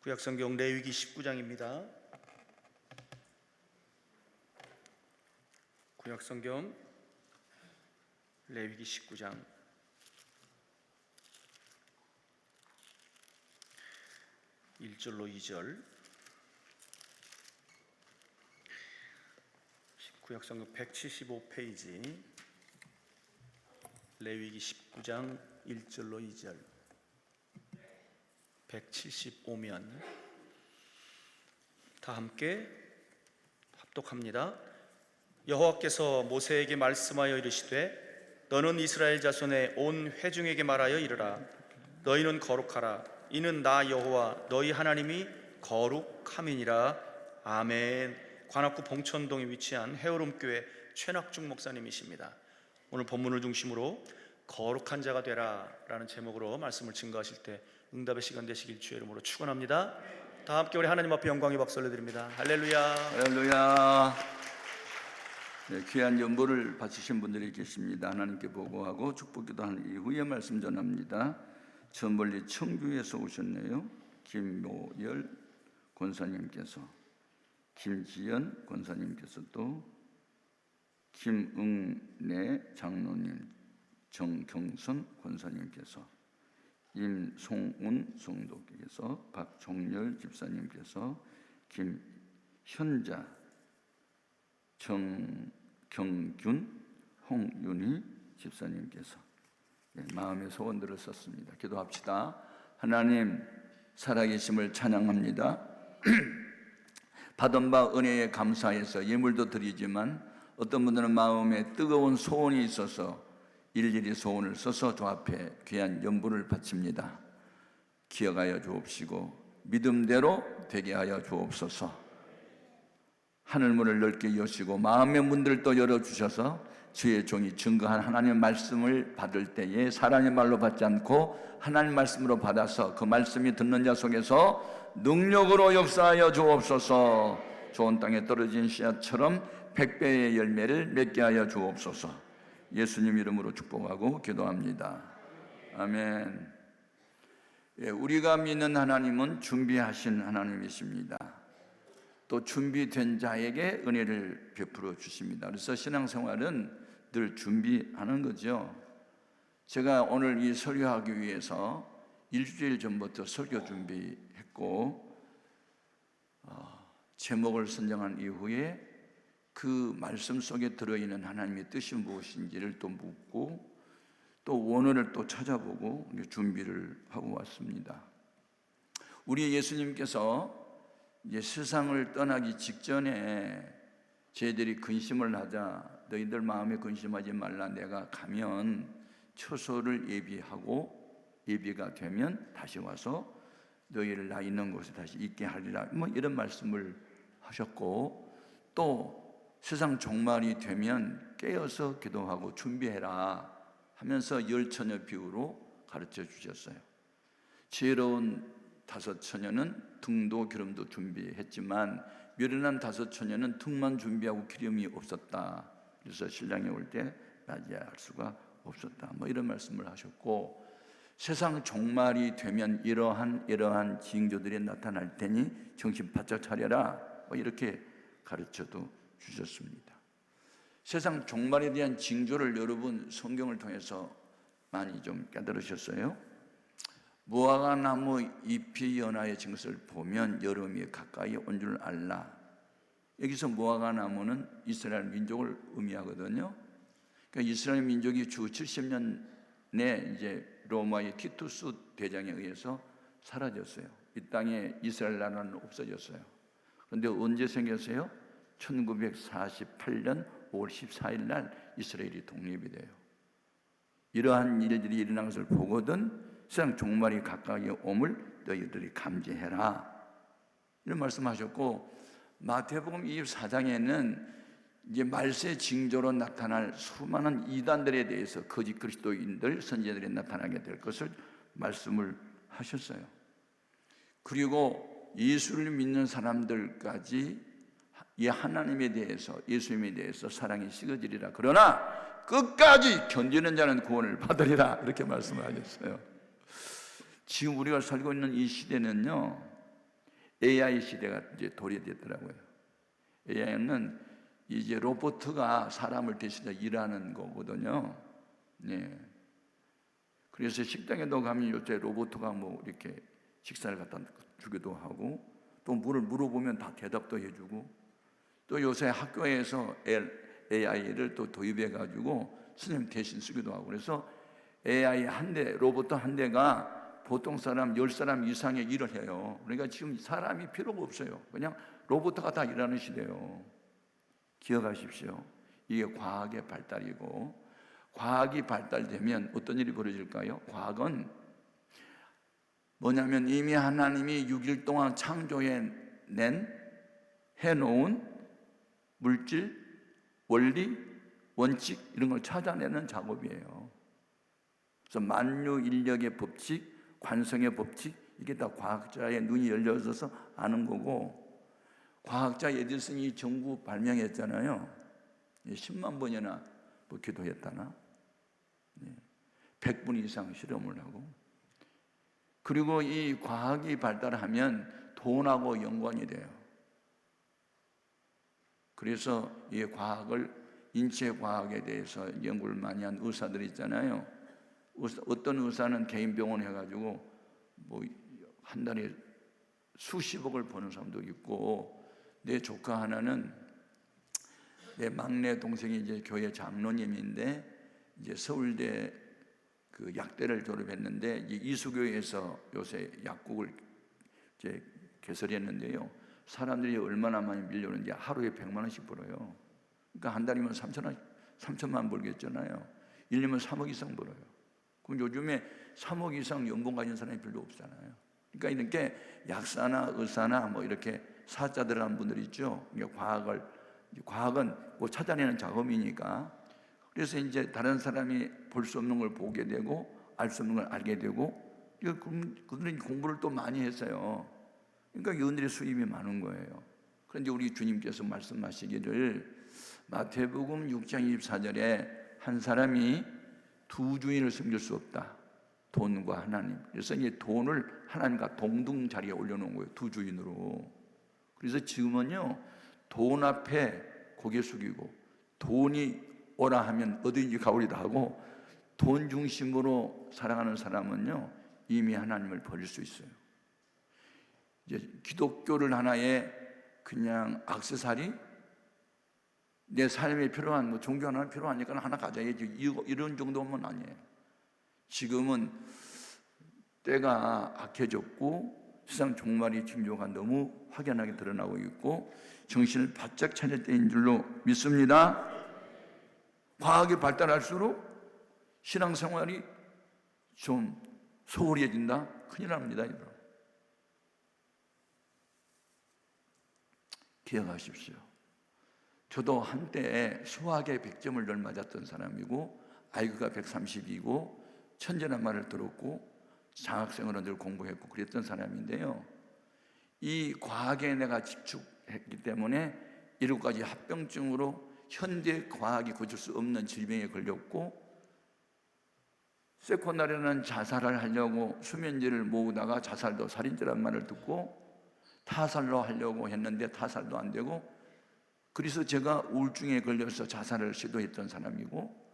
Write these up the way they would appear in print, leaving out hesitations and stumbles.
구약성경 레위기 19장입니다. 구약성경 레위기 19장 1절로 2절. 구약성경 175페이지 레위기 19장 1절로 2절. 175면 다 함께 합독합니다. 여호와께서 모세에게 말씀하여 이르시되 너는 이스라엘 자손의 온 회중에게 말하여 이르라. 너희는 거룩하라. 이는 나 여호와 너희 하나님이 거룩함이니라. 아멘. 관악구 봉천동에 위치한 해오름교회 최낙중 목사님이십니다. 오늘 본문을 중심으로 거룩한 자가 되라 라는 제목으로 말씀을 증거하실 때 응답의 시간 되시길 주의 이름으로 축원합니다. 다 함께 우리 하나님 앞에 영광의 박수 올려드립니다. 할렐루야. 할렐루야. 네, 귀한 연보를 바치신 분들이 계십니다. 하나님께 보고하고 축복기도한 이후에 말씀 전합니다. 저 멀리 청주에서 오셨네요. 김모열 권사님께서, 김지연 권사님께서, 또 김응래 장로님, 정경선 권사님께서, 임송운 성도께서, 박종열 집사님께서, 김현자, 정경균, 홍윤희 집사님께서 마음의 소원들을 썼습니다. 기도합시다. 하나님 살아계심을 찬양합니다. 받은 바 은혜에 감사해서 예물도 드리지만 어떤 분들은 마음에 뜨거운 소원이 있어서 일일이 소원을 써서 주 앞에 귀한 연부를 바칩니다. 기억하여 주옵시고 믿음대로 되게 하여 주옵소서. 하늘문을 넓게 여시고 마음의 문들도 열어주셔서 주의 종이 증거한 하나님의 말씀을 받을 때에 사람의 말로 받지 않고 하나님 말씀으로 받아서 그 말씀이 듣는 자 속에서 능력으로 역사하여 주옵소서. 좋은 땅에 떨어진 씨앗처럼 100배의 열매를 맺게 하여 주옵소서. 예수님 이름으로 축복하고 기도합니다. 아멘. 우리가 믿는 하나님은 준비하신 하나님이십니다. 또 준비된 자에게 은혜를 베풀어 주십니다. 그래서 신앙생활은 늘 준비하는 거죠. 제가 오늘 이 설교하기 위해서 일주일 전부터 설교 준비했고, 제목을 선정한 이후에 그 말씀 속에 들어있는 하나님의 뜻이 무엇인지를 또 묻고 또 원어를 또 찾아보고 준비를 하고 왔습니다. 우리 예수님께서 이제 세상을 떠나기 직전에 저희들이 근심을 하자, 너희들 마음에 근심하지 말라, 내가 가면 처소를 예비하고 예비가 되면 다시 와서 너희를 나 있는 곳에 다시 있게 하리라, 뭐 이런 말씀을 하셨고, 또 세상 종말이 되면 깨어서 기도하고 준비해라 하면서 열처녀 비유로 가르쳐 주셨어요. 지혜로운 5처녀는 등도 기름도 준비했지만 미련한 5처녀는 등만 준비하고 기름이 없었다. 그래서 신랑이 올 때 맞이할 수가 없었다. 뭐 이런 말씀을 하셨고, 세상 종말이 되면 이러한 징조들이 나타날 테니 정신 바짝 차려라, 뭐 이렇게 가르쳐도 주셨습니다. 세상 종말에 대한 징조를 여러분 성경을 통해서 많이 좀 깨달으셨어요? 무화과 나무 잎이 연하여진 것을 보면 여름이 가까이 온 줄 알라. 여기서 무화과 나무는 이스라엘 민족을 의미하거든요. 그러니까 이스라엘 민족이 주 70년에 이제 로마의 티투스 대장에 의해서 사라졌어요. 이 땅에 이스라엘 나라는 없어졌어요. 그런데 언제 생겼어요? 1948년 5월 14일 날 이스라엘이 독립이 돼요. 이러한 일들이 일어난 것을 보거든 세상 종말이 가까이 옴을 너희들이 감지해라, 이런 말씀하셨고, 마태복음 24장에는 이제 말세 징조로 나타날 수많은 이단들에 대해서 거짓 그리스도인들, 선지자들이 나타나게 될 것을 말씀을 하셨어요. 그리고 예수를 믿는 사람들까지 이 하나님에 대해서, 예수님에 대해서 사랑이 식어지리라. 그러나 끝까지 견디는 자는 구원을 받으리라, 이렇게 말씀을 하셨어요. 지금 우리가 살고 있는 이 시대는요, AI 시대가 이제 도래됐더라고요. AI는 이제 로봇가 사람을 대신해 일하는 거거든요. 네. 그래서 식당에도 가면 요새 로봇가 뭐 이렇게 식사를 갖다 주기도 하고, 또 물을 물어보면 다 대답도 해주고, 또 요새 학교에서 AI를 또 도입해 가지고 선생님 대신 쓰기도 하고, 그래서 AI 한 대, 로봇 한 대가 보통 사람 10사람 이상의 일을 해요. 그러니까 지금 사람이 필요가 없어요. 그냥 로봇가 다 일하는 시대예요. 기억하십시오. 이게 과학의 발달이고, 과학이 발달되면 어떤 일이 벌어질까요? 과학은 뭐냐면 이미 하나님이 6일 동안 해놓은 물질, 원리, 원칙 이런 걸 찾아내는 작업이에요. 그래서 만유인력의 법칙, 관성의 법칙, 이게 다 과학자의 눈이 열려져서 아는 거고, 과학자 에디슨이 전구 발명했잖아요. 10만 번이나 뭐 기도했다나 100분 이상 실험을 하고, 그리고 이 과학이 발달하면 돈하고 연관이 돼요. 그래서 이 과학을, 인체 과학에 대해서 연구를 많이 한 의사들 있잖아요. 어떤 의사는 개인 병원 해가지고 뭐 한 달에 수십억을 버는 사람도 있고, 내 조카 하나는, 내 막내 동생이 이제 교회 장로님인데 이제 서울대 그 약대를 졸업했는데 이제 이수교회에서 요새 약국을 이제 개설했는데요. 사람들이 얼마나 많이 밀려오는지 하루에 100만 원씩 벌어요. 그러니까 한 달이면 3천만 벌겠잖아요. 1년이면 3억 이상 벌어요. 그럼 요즘에 3억 이상 연봉 가진 사람이 별로 없잖아요. 그러니까 이렇게 약사나 의사나 뭐 이렇게 사자들한 분들이 있죠. 과학은 뭐 찾아내는 작업이니까. 그래서 이제 다른 사람이 볼 수 없는 걸 보게 되고, 알 수 없는 걸 알게 되고, 그들은 공부를 또 많이 했어요. 그러니까 이들의 수입이 많은 거예요. 그런데 우리 주님께서 말씀하시기를, 마태복음 6장 24절에 한 사람이 두 주인을 섬길 수 없다. 돈과 하나님. 그래서 이제 돈을 하나님과 동등 자리에 올려놓은 거예요. 두 주인으로. 그래서 지금은요, 돈 앞에 고개 숙이고, 돈이 오라 하면 어디든지 가오리다 하고, 돈 중심으로 살아가는 사람은요, 이미 하나님을 버릴 수 있어요. 이제 기독교를 하나의 그냥 액세서리, 내 삶에 필요한 뭐 종교 하나 필요하니까 하나 가져야지, 이런 정도면 아니에요. 지금은 때가 악해졌고 세상 종말의 징조가 너무 확연하게 드러나고 있고 정신을 바짝 차릴 때인 줄로 믿습니다. 과학이 발달할수록 신앙생활이 좀 소홀해진다? 큰일 납니다. 여러분. 기억하십시오. 저도 한때 수학에 100점을 늘 맞았던 사람이고, IQ가 130이고, 천재란 말을 들었고, 장학생으로 늘 공부했고 그랬던 사람인데요, 이 과학에 내가 집중했기 때문에 이로까지 합병증으로 현대 과학이 고칠 수 없는 질병에 걸렸고, 세코날에는 자살을 하려고 수면제를 모으다가 자살도 살인죄란 말을 듣고 타살로 하려고 했는데 타살도 안 되고, 그래서 제가 우울증에 걸려서 자살을 시도했던 사람이고,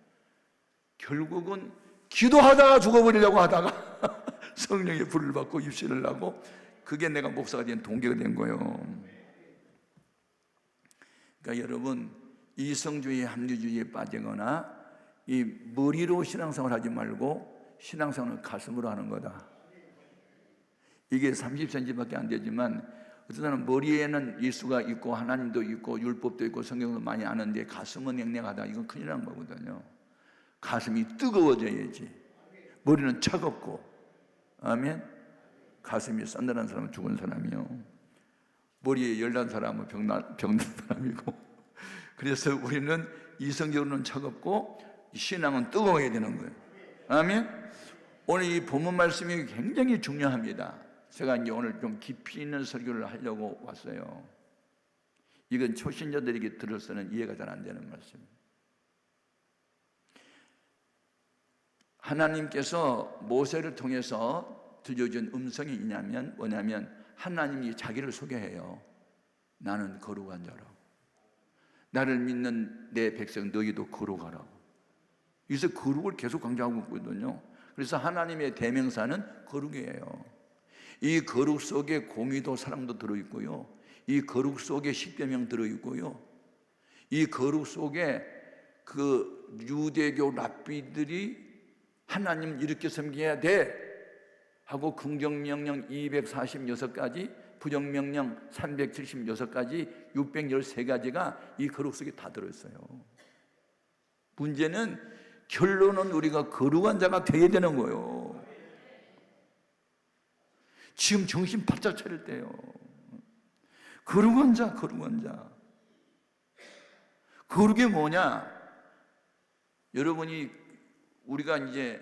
결국은 기도하다가 죽어버리려고 하다가 성령의 불을 받고 입신을 하고, 그게 내가 목사가 된 동기가 된 거예요. 그러니까 여러분, 이성주의, 합리주의에 빠지거나 이 머리로 신앙생활 하지 말고 신앙생활은 가슴으로 하는 거다. 이게 30cm밖에 안 되지만 어떤 사람은 머리에는 예수가 있고 하나님도 있고 율법도 있고 성경도 많이 아는데 가슴은 냉랭하다. 이건 큰일 난 거거든요. 가슴이 뜨거워져야지. 머리는 차갑고, 아멘. 가슴이 싼다는 사람은 죽은 사람이요, 머리에 열난 사람은 병든 사람이고. 그래서 우리는 이성적으로는 차갑고 신앙은 뜨거워야 되는 거예요. 아멘. 오늘 이 본문 말씀이 굉장히 중요합니다. 제가 이제 오늘 좀 깊이 있는 설교를 하려고 왔어요. 이건 초신자들에게 들어서는 이해가 잘 안 되는 말씀입니다. 하나님께서 모세를 통해서 들려준 음성이 뭐냐면 하나님이 자기를 소개해요. 나는 거룩한 자라고. 나를 믿는 내 백성 너희도 거룩하라고. 그래서 거룩을 계속 강조하고 있거든요. 그래서 하나님의 대명사는 거룩이에요. 이 거룩 속에 공의도 사랑도 들어있고요, 이 거룩 속에 십계명 들어있고요, 이 거룩 속에 그 유대교 랍비들이 하나님 이렇게 섬겨야 돼 하고 긍정명령 246가지, 부정명령 376가지, 613가지가 이 거룩 속에 다 들어있어요. 문제는 결론은 우리가 거룩한 자가 되어야 되는 거예요. 지금 정신 바짝 차릴 때요. 거룩한 자, 거룩한 자. 거룩이 뭐냐? 여러분이 우리가 이제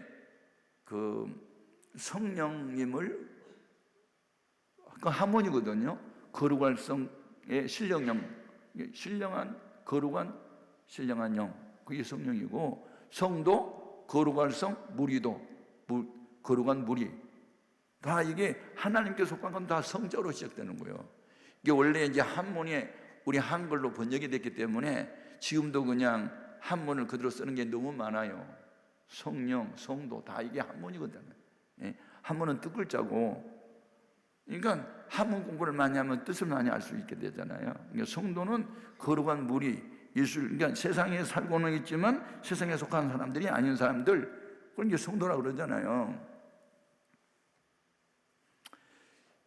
그 성령님을 그 하모니거든요. 거룩할 성의 신령한 거룩한 신령한 영, 그게 성령이고, 성도 거룩할 성, 무리도 거룩한 무리, 다 이게 하나님께 속한 건 다 성자로 시작되는 거예요. 이게 원래 이제 한문이 우리 한글로 번역이 됐기 때문에 지금도 그냥 한문을 그대로 쓰는 게 너무 많아요. 성령, 성도 다 이게 한문이거든요. 예? 한문은 뜻글자고, 그러니까 한문 공부를 많이 하면 뜻을 많이 알 수 있게 되잖아요. 그러니까 성도는 거룩한 무리, 예술, 그러니까 세상에 살고는 있지만 세상에 속한 사람들이 아닌 사람들, 그걸 이제 성도라고 그러잖아요.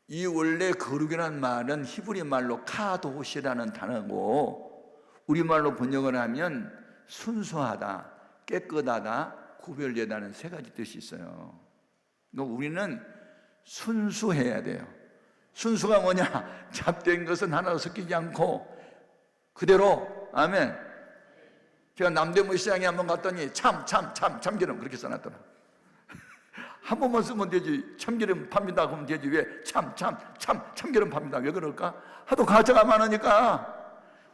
이 원래 거룩이라는 말은 히브리 말로 카도시라는 단어고, 우리말로 번역을 하면 순수하다, 깨끗하다, 구별되다는 세 가지 뜻이 있어요. 그러니까 우리는 순수해야 돼요. 순수가 뭐냐? 잡된 것은 하나도 섞이지 않고 그대로. 아멘. 제가 남대문 시장에 한번 갔더니 참기름 그렇게 써놨더라. 한 번만 쓰면 되지. 참기름 팝니다 그러면 되지. 왜 참기름 팝니다 왜 그럴까? 하도 가짜가 많으니까.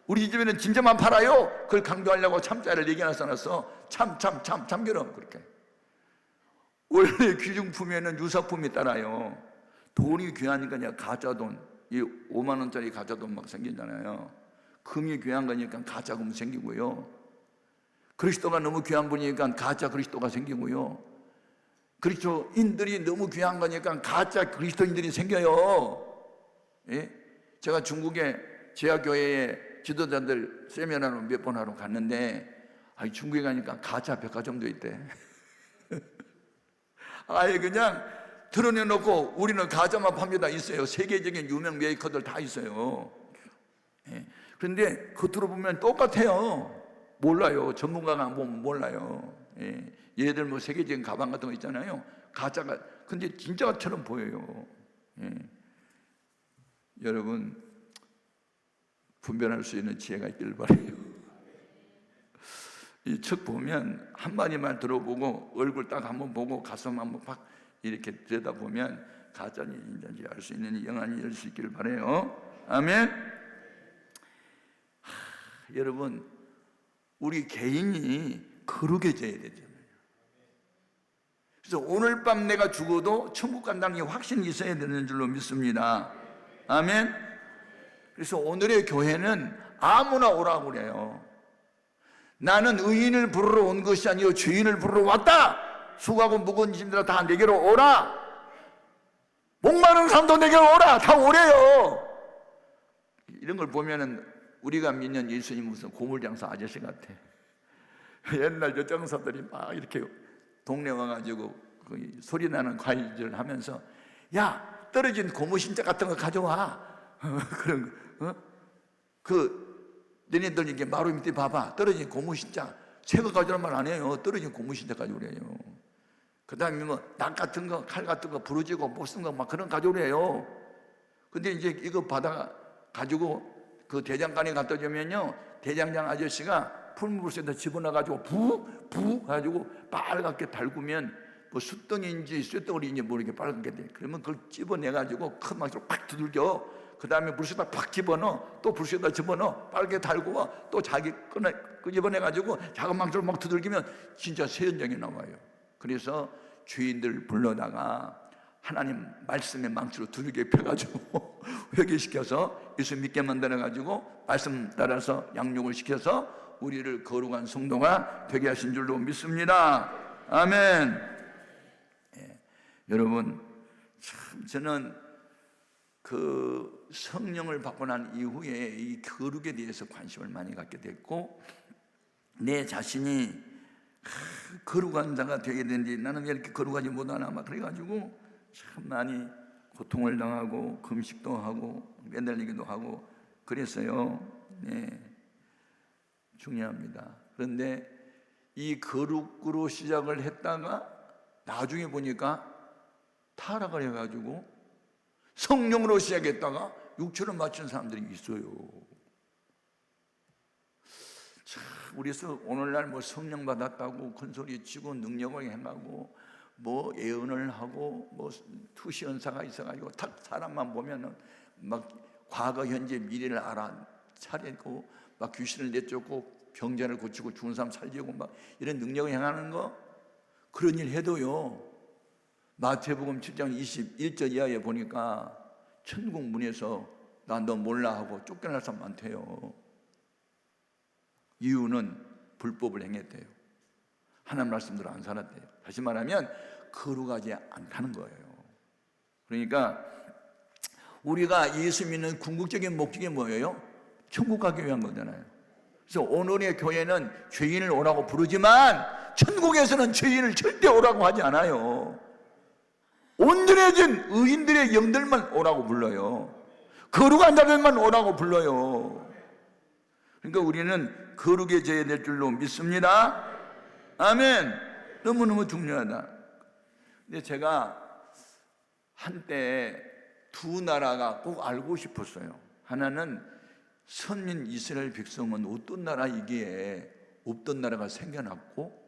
우리 집에는 진짜만 팔아요. 그걸 강조하려고 참자를 4개나 써놨어. 참기름. 그렇게. 원래 귀중품에는 유사품이 따라요. 돈이 귀하니까 그냥 가짜돈, 이 5만 원짜리 가짜돈 막 생기잖아요. 금이 귀한 거니까 가짜 금 생기고요, 그리스도가 너무 귀한 분이니까 가짜 그리스도가 생기고요, 그리스도인들이 너무 귀한 거니까 가짜 그리스도인들이 생겨요. 예? 제가 중국에 제야교회에 지도자들 세미나로 몇 번 하러 갔는데, 중국에 가니까 가짜 백화점도 있대. 아예 그냥 드러내놓고 우리는 가짜만 팝니다 있어요. 세계적인 유명 메이커들 다 있어요. 예. 그런데 겉으로 보면 똑같아요. 몰라요. 전문가가 안 보면 몰라요. 예. 얘들 뭐 세계적인 가방 같은 거 있잖아요. 가짜가, 근데 진짜처럼 보여요. 예. 여러분, 분별할 수 있는 지혜가 있길 바라요. 이 책 보면 한마디만 들어보고 얼굴 딱 한번 보고 가슴 한번 팍 이렇게 들여다보면 가짜인지 진짜인지 알 수 있는 영안이 열 수 있기를 바라요. 아멘. 여러분, 우리 개인이 거룩해져야 되잖아요. 그래서 오늘 밤 내가 죽어도 천국 간다는 게 확신이 있어야 되는 줄로 믿습니다. 아멘. 그래서 오늘의 교회는 아무나 오라고 그래요. 나는 의인을 부르러 온 것이 아니요 죄인을 부르러 왔다. 수고하고 무거운 짐들아 다 내게로 오라. 목마른 사람도 내게로 오라. 다 오래요. 이런 걸 보면은 우리가 믿는 예수님 무슨 고물장사 아저씨 같아. 옛날 여장사들이 막 이렇게 동네 와가지고 그 소리 나는 과일을 하면서, 야, 떨어진 고무신자 같은 거 가져와. 그런 거. 너네들 이게 마루 밑에 봐봐. 떨어진 고무신자. 새거 가져오란 말 안 해요. 떨어진 고무신자 가져오래요. 그 다음에 뭐, 낙 같은 거, 칼 같은 거, 부러지고 못 쓴 거 막 그런 거 가져오래요. 근데 이제 이거 받아 가지고 그 대장간에 갖다 주면요, 대장장 아저씨가 풀무릇에다 집어넣어가지고 부 가지고 빨갛게 달구면 뭐 숯덩이인지 쇳덩어리인지 모르게 빨갛게 돼. 그러면 그걸 집어내가지고 큰 망치로 팍 두들겨. 그 다음에 불씨에다 팍 집어넣어. 또 불씨에다 집어넣어. 빨게 달고 또 자기 끄집어내가지고 작은 망치로 막 두들기면 진짜 새 현장이 나와요. 그래서 주인들 불러다가 하나님 말씀의 망치로 두들겨 펴가지고 회개시켜서 예수 믿게 만들어가지고 말씀 따라서 양육을 시켜서 우리를 거룩한 성도가 되게 하신 줄로 믿습니다. 아멘. 여러분, 참 저는 그 성령을 받고 난 이후에 이 거룩에 대해서 관심을 많이 갖게 됐고, 내 자신이 거룩한 자가 되게 되는데 나는 왜 이렇게 거룩하지 못하나 막 그래가지고 참 많이 고통을 당하고 금식도 하고 매달리기도 하고 그랬어요. 네, 중요합니다. 그런데 이 거룩으로 시작을 했다가 나중에 보니까 타락을 해가지고 성령으로 시작했다가 육체로 맞춘 사람들이 있어요. 참, 우리서 오늘날 뭐 성령 받았다고 큰소리 치고 능력을 행하고 뭐 예언을 하고 뭐 투시연사가 있어가지고 딱 사람만 보면은 막 과거 현재 미래를 알아차리고 막 귀신을 내쫓고 병자를 고치고 죽은 사람 살리고 막 이런 능력을 행하는 거, 그런 일 해도요, 마태복음 7장 21절 이하에 보니까 천국 문에서 나 너 몰라 하고 쫓겨날 사람 많대요. 이유는 불법을 행했대요. 하나님 말씀대로 안 살았대요. 다시 말하면 거룩하지 않다는 거예요. 그러니까 우리가 예수 믿는 궁극적인 목적이 뭐예요? 천국 가기 위한 거잖아요. 그래서 오늘의 교회는 죄인을 오라고 부르지만 천국에서는 죄인을 절대 오라고 하지 않아요. 온전해진 의인들의 영들만 오라고 불러요. 거룩한 자들만 오라고 불러요. 그러니까 우리는 거룩에 져야 될 줄로 믿습니다. 아멘. 너무너무 중요하다. 근데 제가 한때 두 나라가 꼭 알고 싶었어요. 하나는 선민 이스라엘 백성은 어떤 나라이기에 없던 나라가 생겨났고,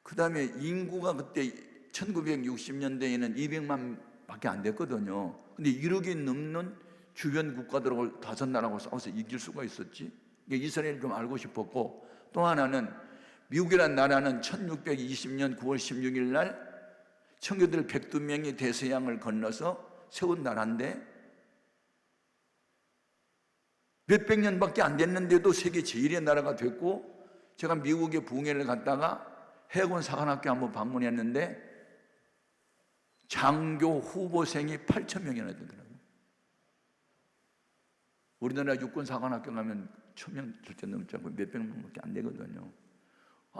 그 다음에 인구가 그때 1960년대에는 200만 밖에 안 됐거든요. 근데 1억이 넘는 주변 국가들하고 다섯 나라하고 싸워서 이길 수가 있었지? 이스라엘을 좀 알고 싶었고, 또 하나는 미국이라는 나라는 1620년 9월 16일 날 청교도들 102명이 대서양을 건너서 세운 나라인데 몇백 년밖에 안 됐는데도 세계 제1의 나라가 됐고, 제가 미국에 부흥회를 갔다가 해군 사관학교 한번 방문했는데 장교 후보생이 8,000명이나 되더라고요. 우리나라 육군 사관학교 가면 1,000명 절대 넘지 않고 몇백 명밖에 안 되거든요.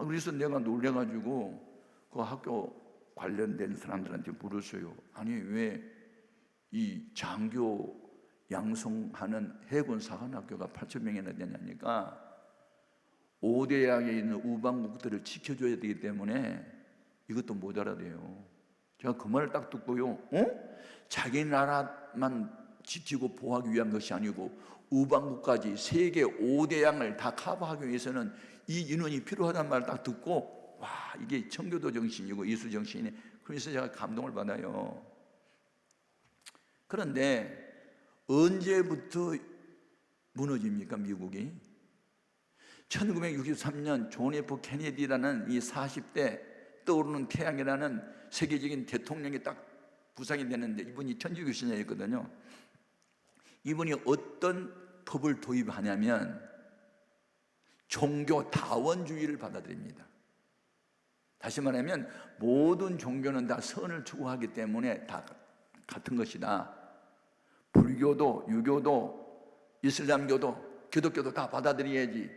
그래서 내가 놀래가지고 그 학교 관련된 사람들한테 물었어요. 아니 왜 이 장교 양성하는 해군 사관학교가 8,000명이나 되냐니까 5대양에 있는 우방국들을 지켜줘야 되기 때문에 이것도 못 알아대요. 제가 그 말을 딱 듣고요, 자기 나라만 지키고 보호하기 위한 것이 아니고 우방국까지 세계 5대양을 다 커버하기 위해서는 이 인원이 필요하다는 말을 딱 듣고, 와, 이게 청교도 정신이고 예수 정신이네. 그래서 제가 감동을 받아요. 그런데 언제부터 무너집니까, 미국이? 1963년 존 F 케네디라는 이 40대 떠오르는 태양이라는 세계적인 대통령이 딱 부상이 되는데, 이분이 천주교신자였거든요. 이분이 어떤 법을 도입하냐면 종교 다원주의를 받아들입니다. 다시 말하면 모든 종교는 다 선을 추구하기 때문에 다 같은 것이다. 불교도, 유교도, 이슬람교도, 기독교도 다 받아들여야지.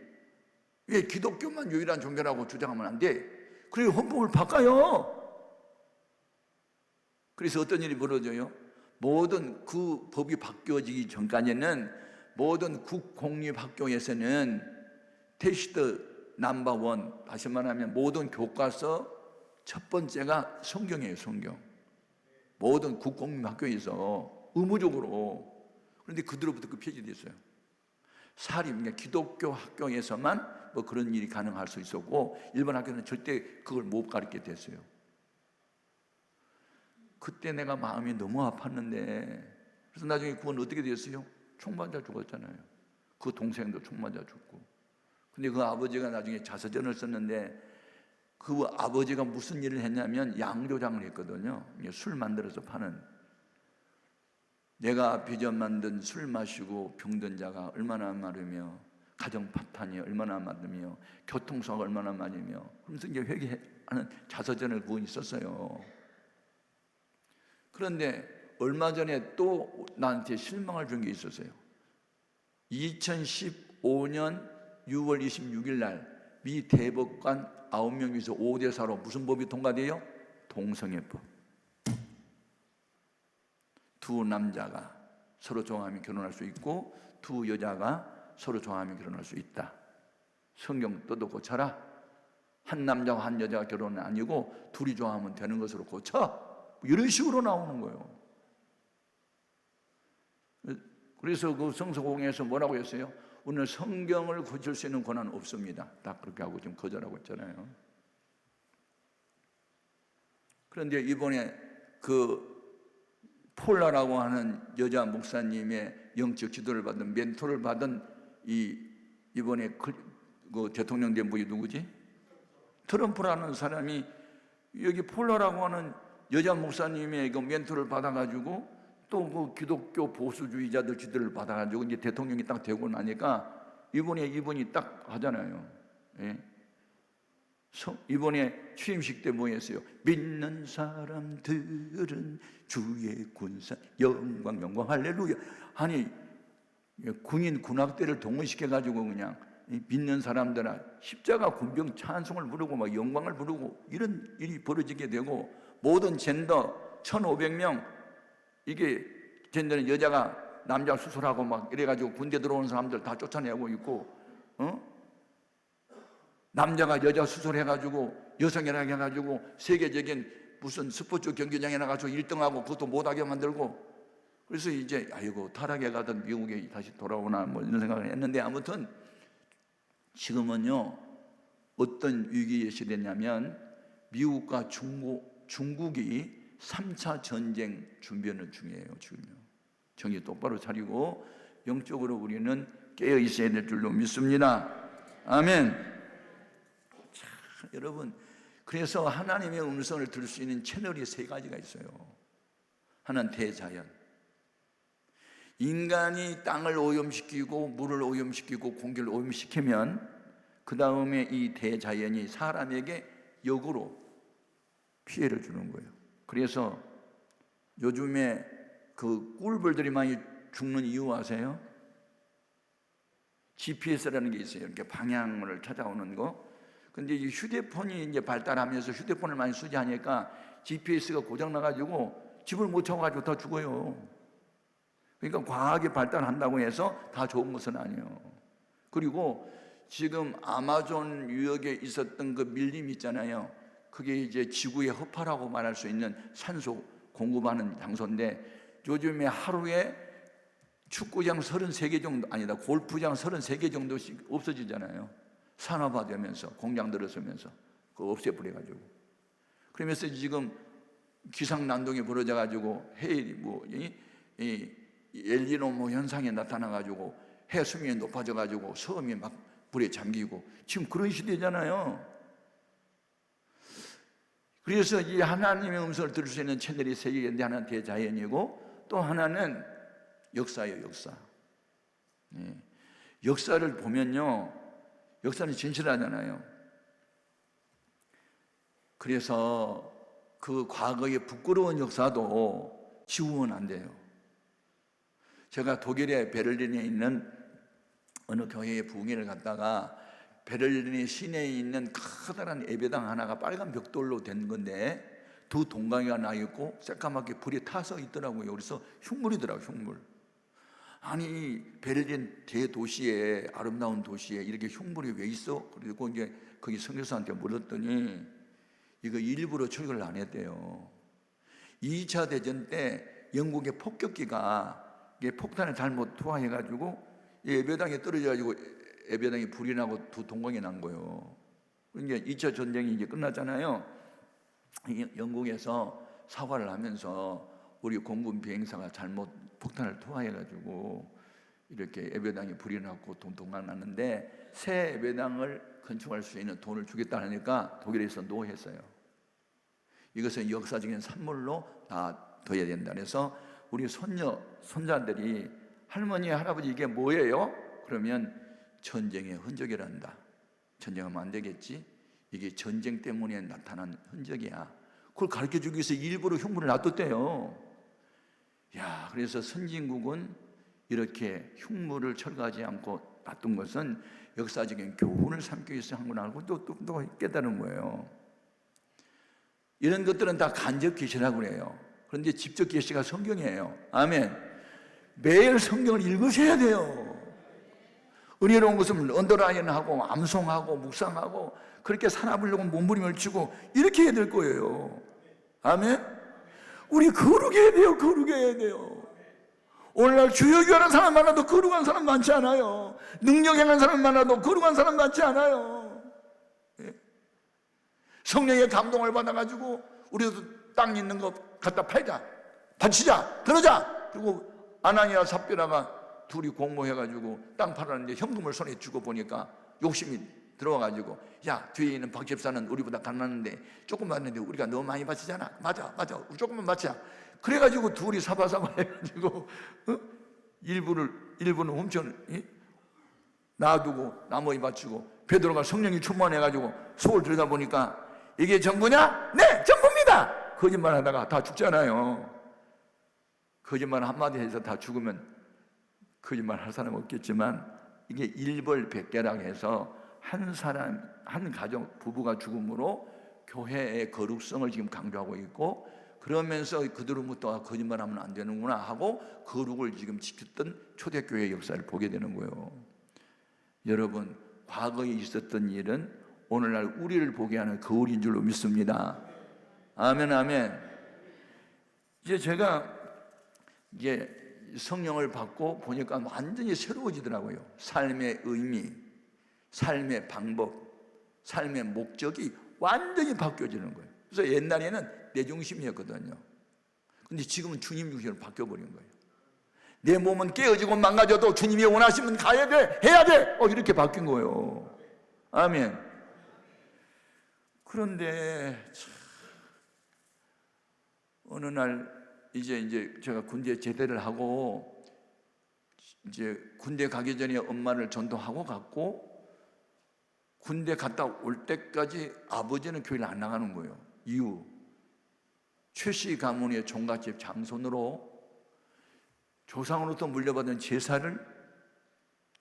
왜 기독교만 유일한 종교라고 주장하면 안 돼? 그리고 헌법을 바꿔요. 그래서 어떤 일이 벌어져요? 모든 그 법이 바뀌어지기 전까지는 모든 국공립학교에서는 테스트 넘버 1, 다시 말하면 모든 교과서 첫 번째가 성경이에요. 성경. 모든 국공립학교에서 의무적으로. 그런데 그대로부터 그 폐지됐어요. 사립, 그러니까 기독교 학교에서만 뭐 그런 일이 가능할 수 있었고, 일반 학교는 절대 그걸 못 가르치게 됐어요. 그때 내가 마음이 너무 아팠는데, 그래서 나중에 그건 어떻게 됐어요? 총 맞아 죽었잖아요. 그 동생도 총 맞아 죽고. 근데 그 아버지가 나중에 자서전을 썼는데 그 아버지가 무슨 일을 했냐면 양조장을 했거든요. 술 만들어서 파는. 내가 빚어 만든 술 마시고 병든 자가 얼마나 많으며 가정 파탄이 얼마나 많으며 교통사고가 얼마나 많으며 그러면서 이제 회개하는 자서전을 그분이 썼어요. 그런데 얼마 전에 또 나한테 실망을 준 게 있었어요. 2015년 6월 26일 날 미 대법관 9명에서 5대4로 무슨 법이 통과돼요? 동성애법. 두 남자가 서로 좋아하면 결혼할 수 있고 두 여자가 서로 좋아하면 결혼할 수 있다. 성경 떠도 고쳐라. 한 남자와 한 여자가 결혼은 아니고 둘이 좋아하면 되는 것으로 고쳐. 이런 식으로 나오는 거예요. 그래서 그 성서공회에서 뭐라고 했어요? 오늘 성경을 고칠 수 있는 권한은 없습니다. 딱 그렇게 하고 지금 거절하고 있잖아요. 그런데 이번에 그 폴라라고 하는 여자 목사님의 영적 지도를 받은 멘토를 받은 이번에 그 대통령 된 분이 누구지? 트럼프라는 사람이 여기 폴라라고 하는 여자 목사님의 그 멘토를 받아가지고 또 그 기독교 보수주의자들 지도를 받아가지고 이제 대통령이 딱 되고 나니까 이번이 딱 하잖아요. 예? 이번에 취임식 때 뭐 했어요? 믿는 사람들은 주의 군사 영광 할렐루야. 아니 군인 군악대를 동원시켜가지고 그냥 믿는 사람들은 십자가 군병 찬송을 부르고 막 영광을 부르고 이런 일이 벌어지게 되고 모든 젠더 1,500명 이게 젠더는 여자가 남자 수술하고 막 이래가지고 군대 들어오는 사람들 다 쫓아내고 있고 남자가 여자 수술해가지고 여성이라 해가지고 세계적인 무슨 스포츠 경기장에 나가서 1등하고 그것도 못하게 만들고 그래서 이제 아이고 타락에 가던 미국에 다시 돌아오나 뭐 이런 생각을 했는데 아무튼 지금은요 어떤 위기의 시대냐면 미국과 중국이 3차 전쟁 준비하는 중이에요. 지금요. 정신 똑바로 차리고 영적으로 우리는 깨어 있어야 될 줄로 믿습니다. 아멘. 참, 여러분 그래서 하나님의 음성을 들을 수 있는 채널이 세 가지가 있어요. 하나는 대자연. 인간이 땅을 오염시키고 물을 오염시키고 공기를 오염시키면 그 다음에 이 대자연이 사람에게 역으로 피해를 주는 거예요. 그래서 요즘에 그 꿀벌들이 많이 죽는 이유 아세요? GPS라는 게 있어요. 이렇게 방향을 찾아오는 거. 근데 이 휴대폰이 이제 발달하면서 휴대폰을 많이 쓰지 않으니까 GPS가 고장나가지고 집을 못 찾아가지고 다 죽어요. 그러니까 과학이 발달한다고 해서 다 좋은 것은 아니에요. 그리고 지금 아마존 유역에 있었던 그 밀림 있잖아요. 그게 이제 지구의 허파라고 말할 수 있는 산소 공급하는 장소인데 요즘에 하루에 축구장 33개 정도 아니다 골프장 33개 정도씩 없어지잖아요. 산업화되면서 공장 들어서면서 그거 없애버려가지고 그러면서 지금 기상난동이 벌어져가지고 해일이 이 엘니노 뭐 현상이 나타나가지고 해 수면이 높아져가지고 섬이 막 불에 잠기고 지금 그런 시대잖아요. 그래서 이 하나님의 음성을 들을 수 있는 채널이 세 개인데 하나는 대자연이고 또 하나는 역사예요. 역사. 네. 역사를 보면요 역사는 진실하잖아요. 그래서 그 과거의 부끄러운 역사도 지우면 안 돼요. 제가 독일의 베를린에 있는 어느 교회에 부흥회를 갔다가 베를린의 시내에 있는 커다란 예배당 하나가 빨간 벽돌로 된 건데 두 동강이가 나 있고 새까맣게 불이 타서 있더라고요. 그래서 흉물이더라고요. 흉물. 아니 베를린 대도시에 아름다운 도시에 이렇게 흉물이 왜 있어? 그리고 이제 거기 선교사한테 물었더니 이거 일부러 철거를 안 했대요. 2차 대전 때 영국의 폭격기가 폭탄을 잘못 투하해가지고 예배당에 떨어져가지고 예배당에 불이 나고 두 동강이 난 거예요. 그러니까 2차 전쟁이 이제 끝났잖아요. 영국에서 사과를 하면서 우리 공군 비행사가 잘못 폭탄을 투하해가지고 이렇게 예배당에 불이 났고 동동강 났는데 새 예배당을 건축할 수 있는 돈을 주겠다 하니까 독일에서 노했어요. 이것은 역사적인 산물로 다 둬야 된다. 그래서 우리 손자들이 할머니, 할아버지 이게 뭐예요? 그러면 전쟁의 흔적이란다. 전쟁하면 안 되겠지? 이게 전쟁 때문에 나타난 흔적이야. 그걸 가르쳐주기 위해서 일부러 흉물을 놔뒀대요. 야, 그래서 선진국은 이렇게 흉물을 철거하지 않고 놔둔 것은 역사적인 교훈을 삼기 위해서 한 건 알고 또 깨달은 거예요. 이런 것들은 다 간접 계시라고 그래요. 그런데 직접 계시가 성경이에요. 아멘. 매일 성경을 읽으셔야 돼요. 은혜로운 것은 언더라인하고 암송하고 묵상하고 그렇게 산화부려고 몸부림을 치고 이렇게 해야 될 거예요. 아멘. 우리 거룩해야 돼요. 거룩해야 돼요. 오늘날 주여교하는 사람 많아도 거룩한 사람 많지 않아요. 능력 행한 사람 많아도 거룩한 사람 많지 않아요. 성령의 감동을 받아가지고 우리도 땅 있는 거 갖다 팔자, 바치자, 그러자. 그리고 아나니아 삽비라가 둘이 공모해가지고 땅 팔았는데 현금을 손에 쥐고 보니까 욕심이 들어와가지고, 야, 뒤에 있는 박 집사는 우리보다 가난한데 조금 받는데 우리가 너무 많이 바치잖아. 맞아, 우리 조금만 바치자. 그래가지고 둘이 사바사바 해가지고 일부는 훔쳐 놔두고 나머지 바치고, 베드로가 성령이 충만해가지고 속을 들여다보니까 이게 전부냐? 네, 전부입니다. 거짓말하다가 다 죽잖아요. 거짓말 한마디 해서 다 죽으면 거짓말 할 사람 없겠지만, 이게 일벌백계라고 해서 한 사람, 한 가정, 부부가 죽음으로 교회의 거룩성을 지금 강조하고 있고, 그러면서 그들로부터 거짓말하면 안 되는구나 하고 거룩을 지금 지켰던 초대교회 역사를 보게 되는 거예요. 여러분, 과거에 있었던 일은 오늘날 우리를 보게 하는 거울인 줄로 믿습니다. 아멘, 아멘. 이제 제가 성령을 받고 보니까 완전히 새로워지더라고요. 삶의 의미, 삶의 방법, 삶의 목적이 완전히 바뀌어지는 거예요. 그래서 옛날에는 내 중심이었거든요. 근데 지금은 주님 중심으로 바뀌어버린 거예요. 내 몸은 깨어지고 망가져도 주님이 원하시면 가야 돼, 해야 돼, 이렇게 바뀐 거예요. 아멘. 그런데 어느 날 이제 제가 군대 제대를 하고 이제 군대 가기 전에 엄마를 전도하고 갔고, 군대 갔다 올 때까지 아버지는 교회를 안 나가는 거예요. 이유, 최씨 가문의 종갓집 장손으로 조상으로부터 물려받은 제사를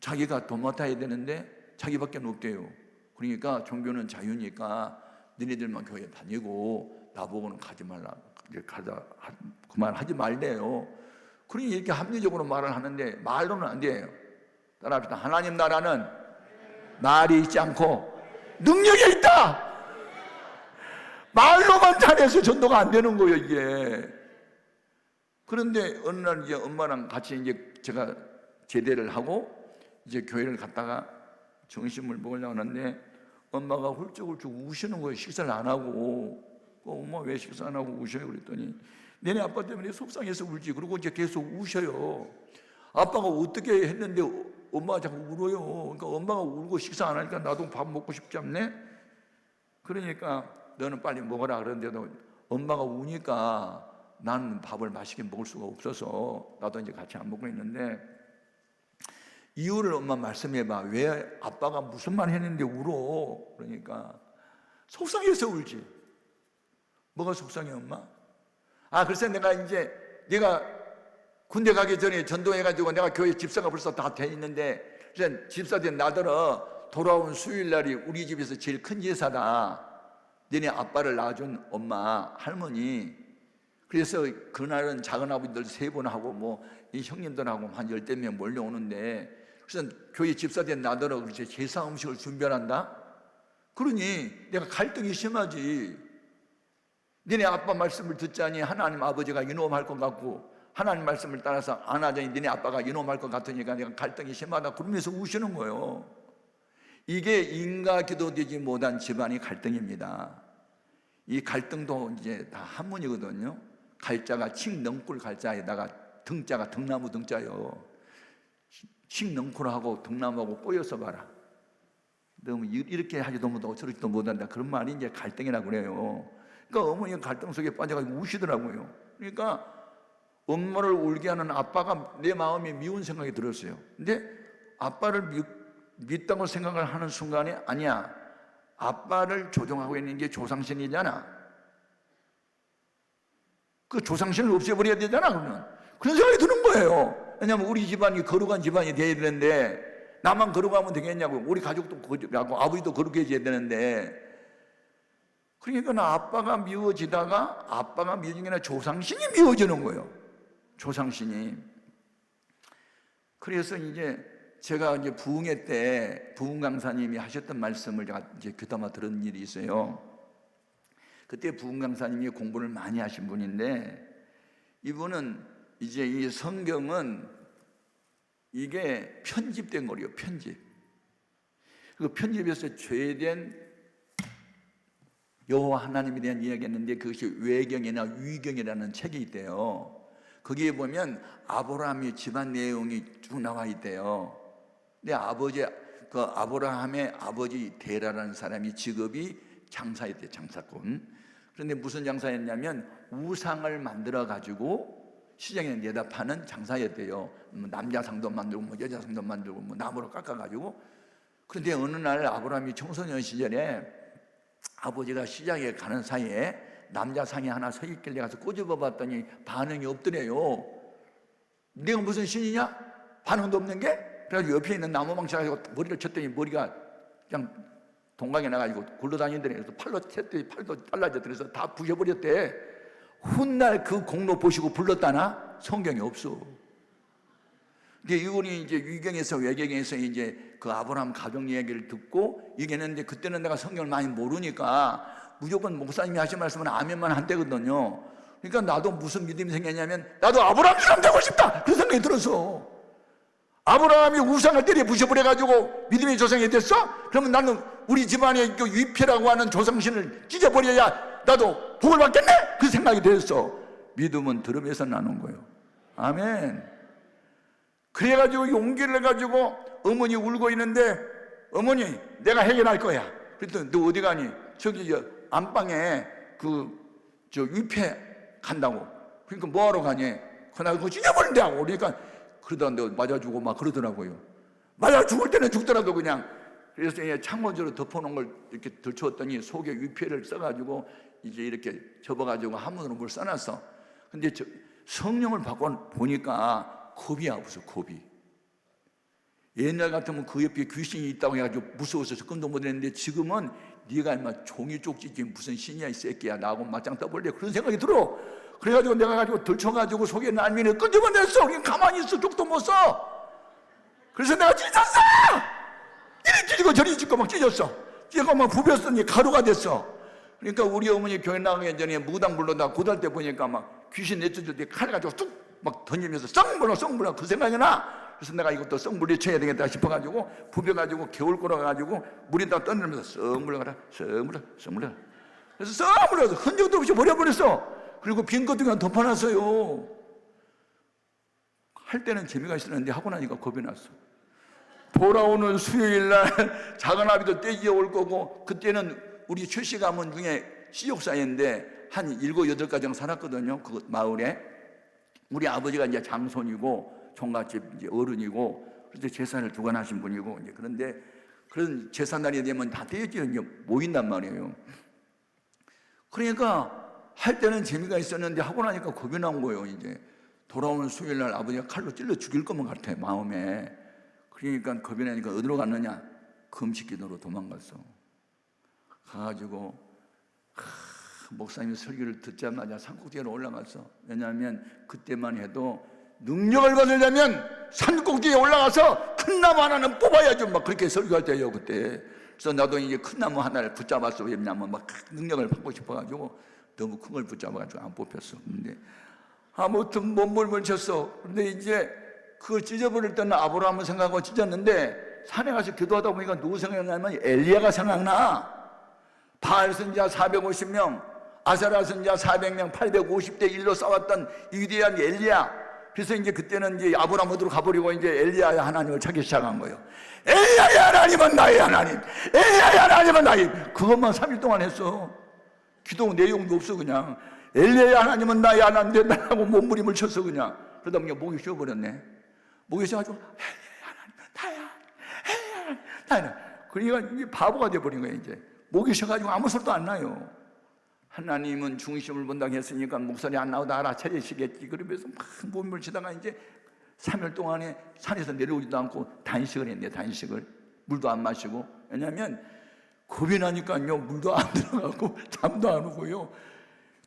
자기가 도맡아야 되는데 자기밖에 없대요. 그러니까 종교는 자유니까 너희들만 교회 다니고 나보고는 가지 말라, 그만하지 말래요. 그러니 이렇게 합리적으로 말을 하는데 말로는 안 돼요. 따라합시다. 하나님 나라는 말이 있지 않고 능력이 있다. 말로만 잘해서 전도가 안 되는 거예요, 이게. 그런데 어느 날 이제 엄마랑 같이 이제 제가 제대를 하고 이제 교회를 갔다가 점심을 먹으려고 하는데 엄마가 훌쩍훌쩍 우시는 거예요. 식사를 안 하고. 엄마 왜 식사 안 하고 우셔요? 그랬더니 너네 아빠 때문에 속상해서 울지. 그리고 이제 계속 우셔요. 아빠가 어떻게 했는데 엄마가 자꾸 울어요. 그러니까 엄마가 울고 식사 안 하니까 나도 밥 먹고 싶지 않네. 그러니까 너는 빨리 먹어라 그러는데도 엄마가 우니까 나는 밥을 맛있게 먹을 수가 없어서 나도 이제 같이 안 먹고 있는데, 이유를 엄마 말씀해봐. 왜 아빠가 무슨 말 했는데 울어? 그러니까 속상해서 울지. 뭐가 속상해, 엄마? 글쎄 내가 군대 가기 전에 전도해가지고 내가 교회 집사가 벌써 다 돼 있는데, 그래서 집사된 나더러 돌아온 수요일날이 우리 집에서 제일 큰 제사다. 너네 아빠를 낳아준 엄마, 할머니. 그래서 그날은 작은아버지들 3분 하고 이 형님들하고 한 10명 몰려오는데, 그래서 교회 집사된 나더러 그렇지 제사 음식을 준비한다. 그러니 내가 갈등이 심하지. 너네 아빠 말씀을 듣자니 하나님 아버지가 이놈할 것 같고, 하나님 말씀을 따라서 안 하자니 너네 아빠가 이놈할 것 같으니까 내가 갈등이 심하다. 그러면서 우시는 거예요. 이게 인과 기도되지 못한 집안의 갈등입니다. 이 갈등도 이제 다 한문이거든요. 갈자가 칭 넝굴 갈자에다가 등자가 등나무 등자요. 칡넝쿨하고 등나무하고 꼬여서 봐라. 너무 이렇게 하지도 못하고 저렇게도 못한다. 그런 말이 이제 갈등이라고 그래요. 그러니까 어머니가 갈등 속에 빠져가지고 우시더라고요. 그러니까 엄마를 울게 하는 아빠가 내 마음에 미운 생각이 들었어요. 근데 아빠를 믿다고 생각을 하는 순간에 아니야, 아빠를 조종하고 있는 게 조상신이잖아. 그 조상신을 없애버려야 되잖아. 그러면 그런 생각이 드는 거예요. 왜냐하면 우리 집안이 거룩한 집안이 돼야 되는데 나만 거룩하면 되겠냐고. 우리 가족도 거룩하고 아버지도 거룩해져야 되는데, 그러니까 아빠가 미워지다가 아빠가 미워진 게 아니라 조상신이 미워지는 거예요. 조상신이. 그래서 이제 제가 이제 부흥회 때 부흥 강사님이 하셨던 말씀을 제가 이제 귀담아 들은 일이 있어요. 그때 부흥 강사님이 공부를 많이 하신 분인데, 이분은 이제 이 성경은 이게 편집된 거예요. 편집. 그 편집에서 죄된 여호와 하나님에 대한 이야기했는데, 그것이 외경이나 위경이라는 책이 있대요. 거기에 보면 아브라함의 집안 내용이 쭉 나와 있대요. 근데 그 아브라함의 아버지 데라라는 사람이 직업이 장사였대요. 장사꾼. 그런데 무슨 장사였냐면 우상을 만들어 가지고 시장에 내다 파는 장사였대요. 남자 상도 만들고 여자 상도 만들고 나무로 깎아 가지고. 그런데 어느 날 아브라함이 청소년 시절에 아버지가 시장에 가는 사이에 남자 상이 하나 서 있길래 가서 꼬집어 봤더니 반응이 없더래요. 내가 무슨 신이냐? 반응도 없는 게? 그래서 옆에 있는 나무망치 가지고 머리를 쳤더니 머리가 그냥 동강에 나가지고 굴러다니더래. 그래서 팔로 쳤더니 팔도 잘라졌더래. 그래서 다 부셔버렸대. 훗날 그 공로 보시고 불렀다나? 성경에 없어. 근데 이분이 이제 위경에서 외경에서 이제 그 아브라함 가족 이야기를 듣고 얘기했는데, 그때는 내가 성경을 많이 모르니까 무조건 목사님이 하신 말씀은 아멘만 한대거든요. 그러니까 나도 무슨 믿음이 생겼냐면, 나도 아브라함처럼 되고 싶다, 그런 생각이 들었어. 아브라함이 우상을 때려 부셔버려가지고 믿음의 조상이 됐어? 그러면 나는 우리 집안의 그 위패라고 하는 조상신을 찢어버려야 나도 복을 받겠네? 그 생각이 됐어. 믿음은 들음에서 나는 거예요. 아멘. 그래가지고 용기를 해가지고 어머니 울고 있는데, 어머니 내가 해결할 거야. 그랬더니 너 어디 가니? 저기 안방에 저 위패 간다고. 그러니까 뭐하러 가니? 그나 그거 찢어버린다고. 그러니까 그러다 너 맞아주고 막 그러더라고요. 맞아 죽을 때는 죽더라도 그냥. 그래서 창문으로 덮어놓은 걸 이렇게 들추었더니 속에 위패를 써가지고 이제 이렇게 접어가지고 한문으로 뭘 써놨어. 근데 성령을 받고 보니까 겁이 없어. 겁이. 옛날 같으면 그 옆에 귀신이 있다고 해가지고 무서워서 접근도 못했는데, 지금은 네가 인마 종이 쪽지지 무슨 신이야 이 새끼야, 나하고 맞짱 떠볼래, 그런 생각이 들어. 그래가지고 내가 가지고 들쳐가지고 속에 있는 알미를 끄집어냈어. 그냥 가만히 있어. 쪽도 못 써. 그래서 내가 찢었어. 이리 찢고 저리 찢고 막 찢었어. 찢고 막 부볐더니 가루가 됐어. 그러니까 우리 어머니 교회 나가기 전에 무당 불러다 고달 때 보니까 막 귀신 내쫓을 때 칼 가지고 뚝 막 던지면서 썩물어 그 생각이 나. 그래서 내가 이것도 썩 물리쳐야 되겠다 싶어가지고 부벼가지고 겨울 꼬라가지고 물에다 떠내면서 썩 물러가라, 썩 물러. 그래서 썩 물러서 흔적도 없이 버려버렸어. 그리고 빈 것도 그냥 덮어놨어요. 할 때는 재미가 있었는데 하고 나니까 겁이 났어. 돌아오는 수요일날 작은 아비도 떼지어 올 거고, 그때는 우리 최씨 가문 중에 시족사인데 한 7, 8가정 살았거든요. 그 마을에. 우리 아버지가 이제 장손이고 총각집 이제 어른이고, 그런데 제사를 주관하신 분이고, 이제 그런데 그런 제사날이 되면 다 떼어지어 이제 모인단 말이에요. 그러니까 할 때는 재미가 있었는데 하고 나니까 겁이 난 거예요. 이제 돌아오는 수요일날 아버지가 칼로 찔러 죽일 것만 같아, 마음에. 그러니까 겁이 나니까 어디로 갔느냐? 금식기도로 도망갔어. 가가지고 목사님 설교를 듣자마자 산꼭대기로 올라갔어. 왜냐하면 그때만 해도 능력을 받으려면 산꼭대기에 올라가서 큰 나무 하나는 뽑아야죠. 막 그렇게 설교할 때예요, 그때. 그래서 나도 이제 큰 나무 하나를 붙잡았어. 왜냐하면 막 능력을 받고 싶어가지고 너무 큰 걸 붙잡아가지고 안 뽑혔어. 근데 아무튼 몸을 쳤어. 근데 이제 그걸 찢어버릴 때는 아브라함을 생각하고 찢었는데, 산에 가서 기도하다 보니까 누구 생각나면 엘리야가 생각나. 바알 선지자 450명, 아세라 선지자 400명, 850대 1로 싸웠던 위대한 엘리야. 그래서 이제 그때는 이제 아브라함으로 가버리고 이제 엘리야의 하나님을 찾기 시작한 거예요. 엘리야의 하나님은 나의 하나님, 엘리야의 하나님은 나의. 그것만 3일 동안 했어. 기도 내용도 없어. 그냥 엘리야의 하나님은 나의 하나님 된다고 몸부림을 쳤어. 그냥. 그러다 보니까 목이 쉬어버렸네. 목이 쉬어가지고 엘리야의 하나님 나야, 엘리야의 하나님 나야. 그러니까 이게 바보가 돼버린 거예요. 이제 목이 쉬어가지고 아무 소리도 안 나요. 하나님은 중심을 본다고 했으니까 목소리 안 나오다 알아차리시겠지. 그러면서 막 몸을 치다가 이제 3일 동안에 산에서 내려오지도 않고 단식을 했네. 단식을. 물도 안 마시고. 왜냐하면 겁이 나니까요. 물도 안 들어가고 잠도 안 오고요.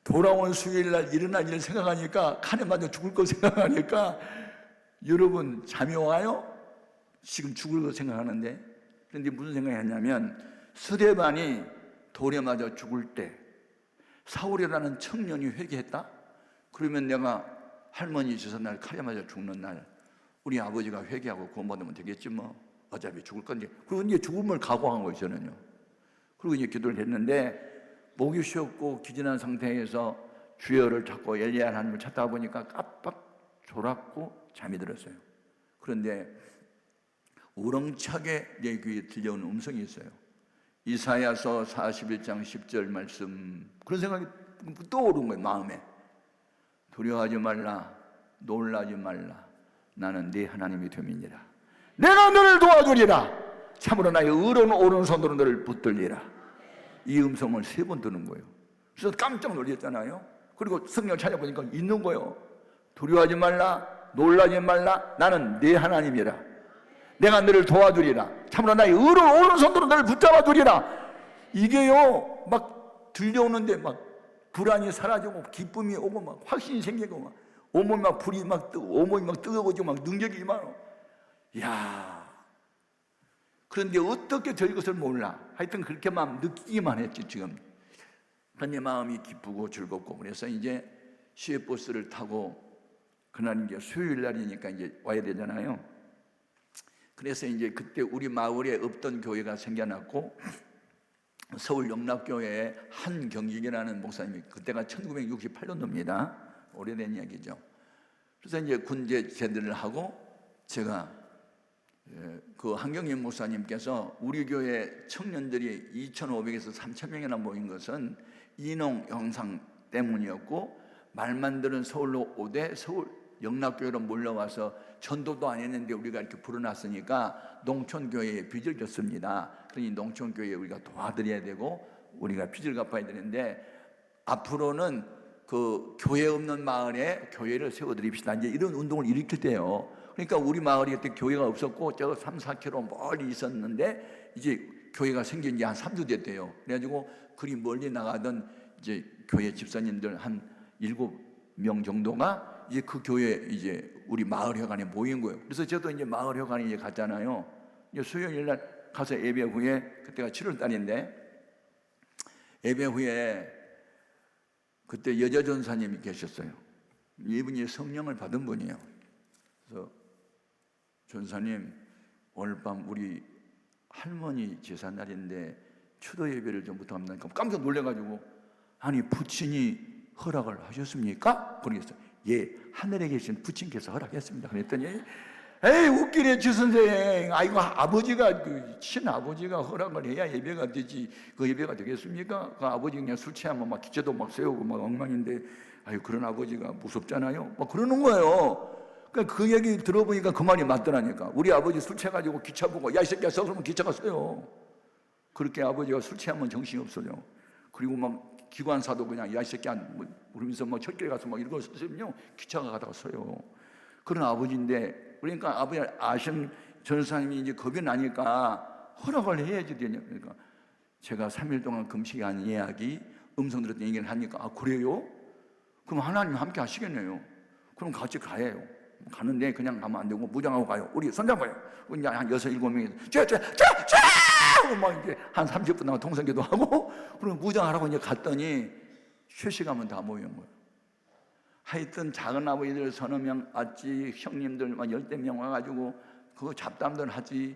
돌아온 수요일날 일어날 일 생각하니까 칼에 맞아 죽을 거 생각하니까 여러분 잠이 와요? 지금 죽을 거 생각하는데. 그런데 무슨 생각했냐면 스데반이 돌에 맞아 죽을 때 사울이라는 청년이 회개했다? 그러면 내가 할머니 주선 날 칼에 맞아 죽는 날 우리 아버지가 회개하고 구원받으면 되겠지 뭐. 어차피 죽을 건데. 그리고 이제 죽음을 각오한 거예요, 저는요. 그리고 이제 기도를 했는데 목이 쉬었고 기진한 상태에서 주여를 찾고 엘리야 하나님을 찾다 보니까 깜빡 졸았고 잠이 들었어요. 그런데 우렁차게 내 귀에 들려오는 음성이 있어요. 이사야서 41장 10절 말씀. 그런 생각이 떠오른 거예요, 마음에. 두려워하지 말라, 놀라지 말라. 나는 네 하나님이 됨이니라. 내가 너를 도와주리라. 참으로 나의 의로운 오른손으로 너를 붙들리라. 이 음성을 3번 듣는 거예요. 그래서 깜짝 놀랐잖아요. 그리고 성경을 찾아보니까 있는 거예요. 두려워하지 말라, 놀라지 말라. 나는 네 하나님이라. 내가 너를 도와주리라. 참으로 나의 의로운 오른손으로 너를 붙잡아 주리라. 이게요 막 들려오는데 막 불안이 사라지고 기쁨이 오고 막 확신이 생기고 막 온몸이 막 불이 막 뜨고 온몸이 막 뜨거워지고 막 능력이 임하노. 야, 그런데 어떻게 될 것을 몰라. 하여튼 그렇게만 느끼기만 했지 지금. 내 마음이 기쁘고 즐겁고. 그래서 이제 시외버스를 타고 그날 이제 수요일 날이니까 이제 와야 되잖아요. 그래서 이제 그때 우리 마을에 없던 교회가 생겨났고 서울 영락교회에 한경직이라는 목사님이, 그때가 1968년도입니다. 오래된 이야기죠. 그래서 이제 군제 제대를 하고 제가 그 한경직 목사님께서 우리 교회 청년들이 2,500에서 3,000명이나 모인 것은 인홍 형상 때문이었고, 말만 들은 서울로 오되 서울 영락교회로 몰려와서 전도도 안 했는데 우리가 이렇게 불어놨으니까 농촌교회에 빚을 졌습니다. 그러니 농촌교회에 우리가 도와드려야 되고 우리가 빚을 갚아야 되는데 앞으로는 그 교회 없는 마을에 교회를 세워드립시다. 이제 이런 운동을 일으킬 때요. 그러니까 우리 마을이 그때 교회가 없었고 저 3, 4km 멀리 있었는데 이제 교회가 생긴 지 한 3주 됐대요. 그래가지고 그리 멀리 나가던 이제 교회 집사님들 한 7명 정도가 이제 그 교회 이제 우리 마을 회관에 모인 거예요. 그래서 저도 이제 마을 회관에 이제 갔잖아요. 이제 수요일 날 가서 예배 후에, 그때가 7월 달인데 예배 후에 그때 여자 전사님이 계셨어요. 이분이 성령을 받은 분이에요. 그래서 전사님, 오늘 밤 우리 할머니 제삿날인데 추도 예배를 좀 부탁합니다. 깜짝 놀래가지고, 아니 부친이 허락을 하셨습니까? 그러겠어요. 예, 하늘에 계신 부친께서 허락했습니다. 그랬더니 에이 웃기네 주선생. 아이고 아버지가 그 친아버지가 허락을 해야 예배가 되지 그 예배가 되겠습니까? 그 아버지 그냥 술 취하면 막 기체도 막 세우고 막 엉망인데 아유 그런 아버지가 무섭잖아요. 막 그러는 거예요. 그러니까 그 얘기 들어보니까 그 말이 맞더라니까. 우리 아버지 술 취해가지고 기차 보고 야 이 새끼야 서울면 기차가 서요. 그렇게 아버지가 술 취하면 정신이 없어요. 그리고 막 기관사도 그냥 야 이 새끼야 뭐 그러면서 뭐 철길에 가서 막 이런 거 쓰면요 기차가 가다가 서요. 그런 아버지인데, 그러니까 아버지 아심 전사님이 이제 겁이 나니까 허락을 해야지 되냐. 그러니까 제가 3일 동안 금식이 한 이야기 음성 들었던 얘기를 하니까 아 그래요? 그럼 하나님 함께 하시겠네요. 그럼 같이 가요. 가는데 그냥 가면 안 되고 무장하고 가요. 우리 손잡아요. 이제 한 6, 7명이 막 이제 한 30분 남아 통성기도 하고 그럼 무장하라고 이제 갔더니 쉬시가면 다 모이는 거예요. 하여튼 작은 아버지들 서너 명 왔지, 형님들 막 10명 와가지고 그거 잡담들 하지.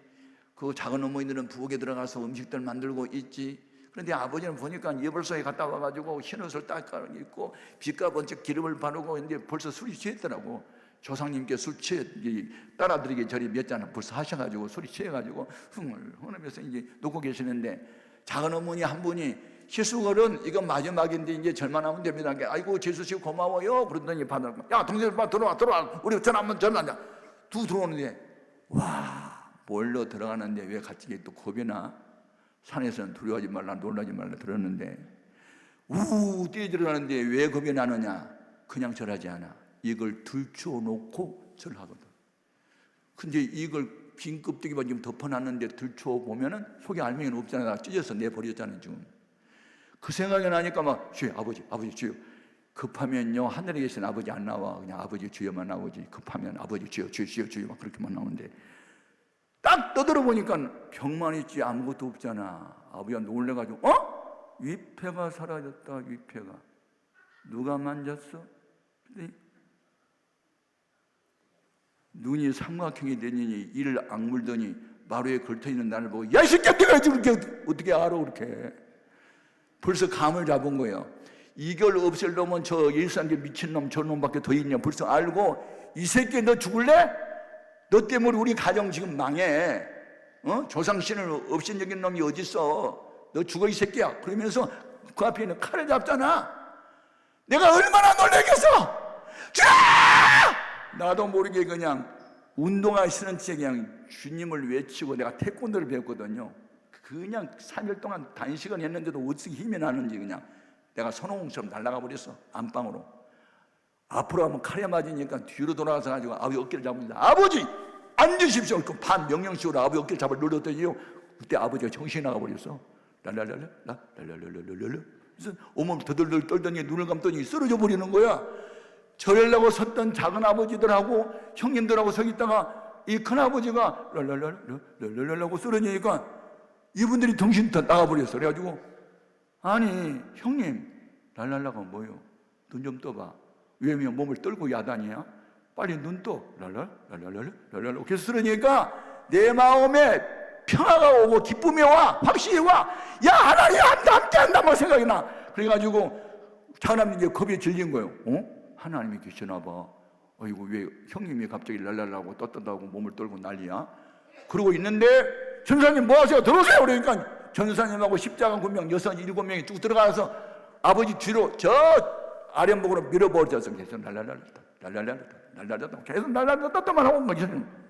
그 작은 어머니들은 부엌에 들어가서 음식들 만들고 있지. 그런데 아버지는 보니까 예벌소에 갔다 와가지고 흰옷을 딱 입고 빛과 번쩍 기름을 바르고 있는데 벌써 술이 취했더라고. 조상님께 술 취해 따라드리기 전에 몇 잔 벌써 하셔가지고 술이 취해가지고 흥얼흥얼하면서 이제 놓고 계시는데 작은 어머니 한 분이 희숙어른 이거 마지막인데 이제 절만 하면 됩니다. 아이고 재수씨 고마워요. 그러더니 받아 야 동생 들어와 우리 전화 한번 전화하자. 두 들어오는데 와 몰러 들어가는데 왜 갑자기 또 겁이 나? 산에서는 두려워하지 말라 놀라지 말라 들었는데 우 뛰어 들어가는데 왜 겁이 나느냐? 그냥 절하지 않아. 이걸 들추어 놓고 절하거든. 근데 이걸 빈 껍데기만 지금 덮어놨는데 들추어 보면은 속에 알맹이는 없잖아. 찢어서 내버렸잖아 지금. 그 생각이 나니까 막 주여 아버지 주여 급하면요 하늘에 계신 아버지 안 나와. 그냥 아버지 주여만 나오지. 급하면 아버지 주여 막 그렇게만 나오는데 딱 떠들어 보니까 병만 있지 아무것도 없잖아. 아버지가 놀래가지고 위패가 사라졌다. 위패가 누가 만졌어? 눈이 삼각형이 되니 이를 악물더니 마루에 걸터있는 나를 보고 야 이 새끼야 내가 그렇게 어떻게 알아 그렇게. 벌써 감을 잡은 거예요. 이걸 없앨 놈은 저 일산계 미친놈 저놈밖에 더 있냐 벌써 알고 이 새끼 너 죽을래? 너 때문에 우리 가정 지금 망해. 조상신을 업신여긴 놈이 어딨어. 너 죽어 이 새끼야. 그러면서 그 앞에 있는 칼을 잡잖아. 내가 얼마나 놀라겠어. 나도 모르게 그냥 운동화 신은 채 그냥 주님을 외치고 내가 태권도를 배웠거든요. 그냥 3일 동안 단식은 했는데도 어떻게 힘이 나는지 그냥 내가 손오공처럼 날아가 버렸어. 안방으로. 앞으로 하면 칼에 맞으니까 뒤로 돌아가서 가지고 아버지 어깨를 잡습니다. 아버지 앉으십시오. 그 반 명령식으로 아버지 어깨를 잡아 눌렀더니요. 그때 아버지가 정신이 나가 버렸어. 랄랄랄라 그래서 온몸 더덜덜 떨더니 눈을 감더니 쓰러져 버리는 거야. 절하려고 섰던 작은 아버지들하고 형님들하고 서 있다가 이 큰아버지가 랄랄랄랄랄랄라고 쓰러지니까 이분들이 정신 다 나가버렸어. 그래가지고 아니 형님 랄랄라가 뭐요? 눈 좀 떠봐. 왜 몸을 떨고 야단이야? 빨리 눈 떠. 랄랄랄랄랄랄랄 계속 쓰러지니까 내 마음에 평화가 오고 기쁨이 와. 확실히 와. 야 하나님 함께 한다 막 생각이 나. 그래가지고 작은 이제 겁에 질린 거예요. 하나님이 계시나 봐. 어이구 왜 형님이 갑자기 랄랄라고 떴다고 몸을 떨고 난리야? 그러고 있는데 전사님 뭐 하세요? 들어오세요. 그러니까 전사님하고 십자가 군명 6, 7명이 쭉 들어가서 아버지 뒤로 저 아랫목으로 밀어버려서 계속 랄랄랄라 계속 랄랄랄라만 하고 계시는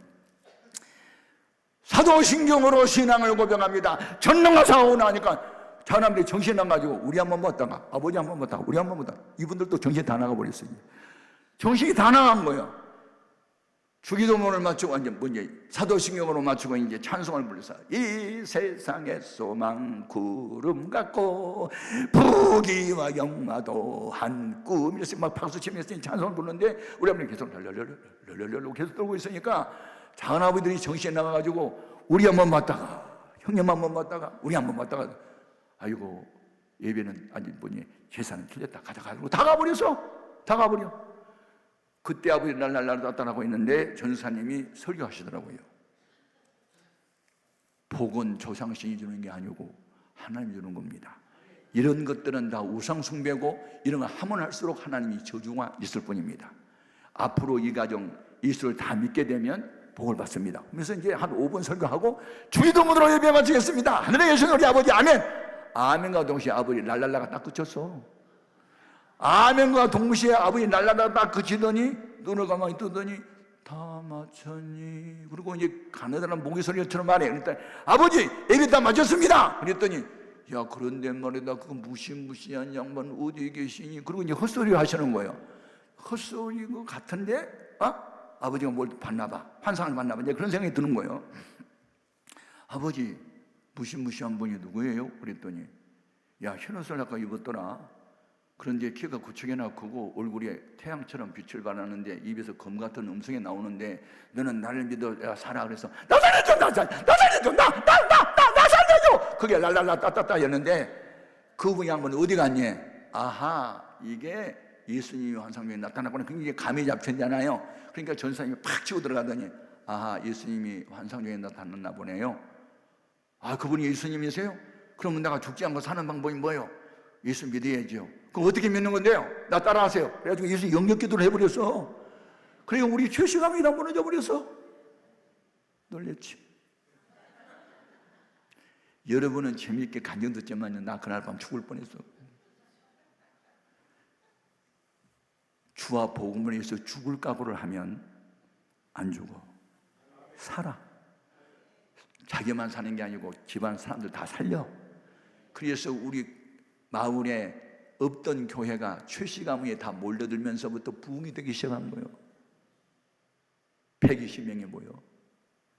사도신경으로 신앙을 고백합니다. 전능하사오나 하니까 사람들이 정신 나가지고 우리 한번 봤다가 아버지 한번 봤다가 우리 한번 봤다가 이분들도 정신 다 나가버렸어요. 정신이 다 나간 거예요. 주기도문을 맞추고 이제 뭐냐 사도신경으로 맞추고 이제 찬송을 불러서 이 세상의 소망 구름 같고 부귀와 영마도 한 꿈 이래서 막 박수 치면서 찬송을 부르는데 우리 아버님 계속 랄랄랄랄랄랄 계속 떨고 있으니까 작은 아버지들이 정신이 나가가지고 우리 한번 봤다가 형님 한번 봤다가 우리 한번 봤다가 아이고 예배는 아니 뭐니 제사는 틀렸다 가져가고 다 가버렸어. 다 가버려. 그때 아버지 날날날 나타나고 있는데 전사님이 설교하시더라고요. 복은 조상신이 주는 게 아니고 하나님이 주는 겁니다. 이런 것들은 다 우상숭배고 이런 거 하면 할수록 하나님이 저주가 있을 뿐입니다. 앞으로 이 가정 예수를 다 믿게 되면 복을 받습니다. 그래서 이제 한 5분 설교하고 주기도문으로 예배 마치겠습니다. 하늘에 계신 우리 아버지 아멘. 아멘과 동시에 아버지 랄랄라가 딱 그쳤어. 아멘과 동시에 아버지 날라다 딱 그치더니 눈을 가만히 뜨더니 다 마쳤니? 그리고 이제 가느다란 모기 소리처럼 말해. 그러니까 아버지 예배 다 마쳤습니다. 그랬더니 야 그런데 말이다 그 무시무시한 양반 어디 계시니? 그리고 이제 헛소리 하시는 거예요. 헛소리 그 같은데 아버지가 뭘 봤나 봐. 환상을 봤나 봐. 이제 그런 생각이 드는 거예요. 아버지 무시무시한 분이 누구예요? 그랬더니 야 흰옷을 아까 입었더라. 그런데 키가 구척이나 크고 얼굴에 태양처럼 빛을 발하는데 입에서 검 같은 음성이 나오는데 너는 나를 믿어 내가 살아. 그래서 나 살려줘 나 살려줘 나 살려줘. 그게 랄랄라 따따따였는데 그분이 한 번 어디 갔니? 아하 이게 예수님이 환상명에 나타났구나. 그게 감이 잡혔잖아요. 그러니까 전사님이 팍 치고 들어가더니 아하 예수님이 환상명에 나타났나 보네요. 아 그분이 예수님이세요? 그러면 내가 죽지 않고 사는 방법이 뭐예요? 예수 믿어야죠. 그럼 어떻게 믿는 건데요? 나 따라하세요. 그래가지고 예수 영접기도를 해버렸어. 그러니까 우리 최시감이 다 무너져 버려서 놀랬지. 여러분은 재미있게 간증 듣지만 나 그날 밤 죽을 뻔했어. 주와 복음을 위해서 죽을 각오를 하면 안 죽어. 살아. 자기만 사는 게 아니고 집안 사람들 다 살려. 그래서 우리 마을에 없던 교회가 최시가무에 다 몰려들면서부터 부흥이 되기 시작한 거예요. 120명이 모여.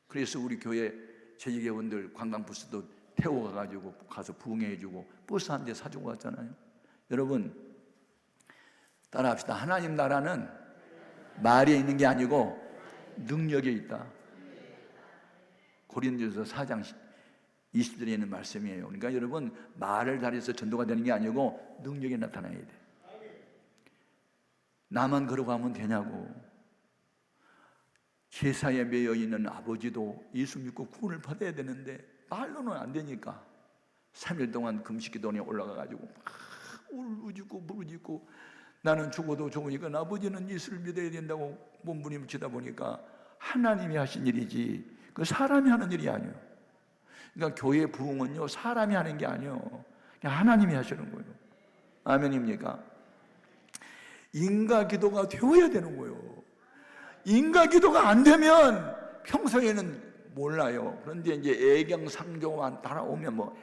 그래서 우리 교회 재직회원들 관광버스도 태워가지고 가서 부흥해주고 버스 한 대 사주고 왔잖아요. 여러분 따라합시다. 하나님 나라는 말에 있는 게 아니고 능력에 있다. 고린도서 4장 20절에 있는 말씀이에요. 그러니까 여러분 말을 잘해서 전도가 되는 게 아니고 능력에 나타나야 돼. 나만 걸어가면 되냐고. 제사에 매여 있는 아버지도 예수 믿고 구원을 받아야 되는데 말로는 안 되니까 3일 동안 금식 기도원에 올라가가지고 막 울부짖고 부르짖고 나는 죽어도 좋으니까 아버지는 예수를 믿어야 된다고 몸부림치다 보니까 하나님이 하신 일이지 그 사람이 하는 일이 아니에요. 그러니까 교회 부흥은요 사람이 하는 게 아니에요. 그냥 하나님이 하시는 거예요. 아멘입니까? 인가 기도가 되어야 되는 거예요. 인가 기도가 안 되면 평소에는 몰라요. 그런데 이제 애경상조만 따라오면 뭐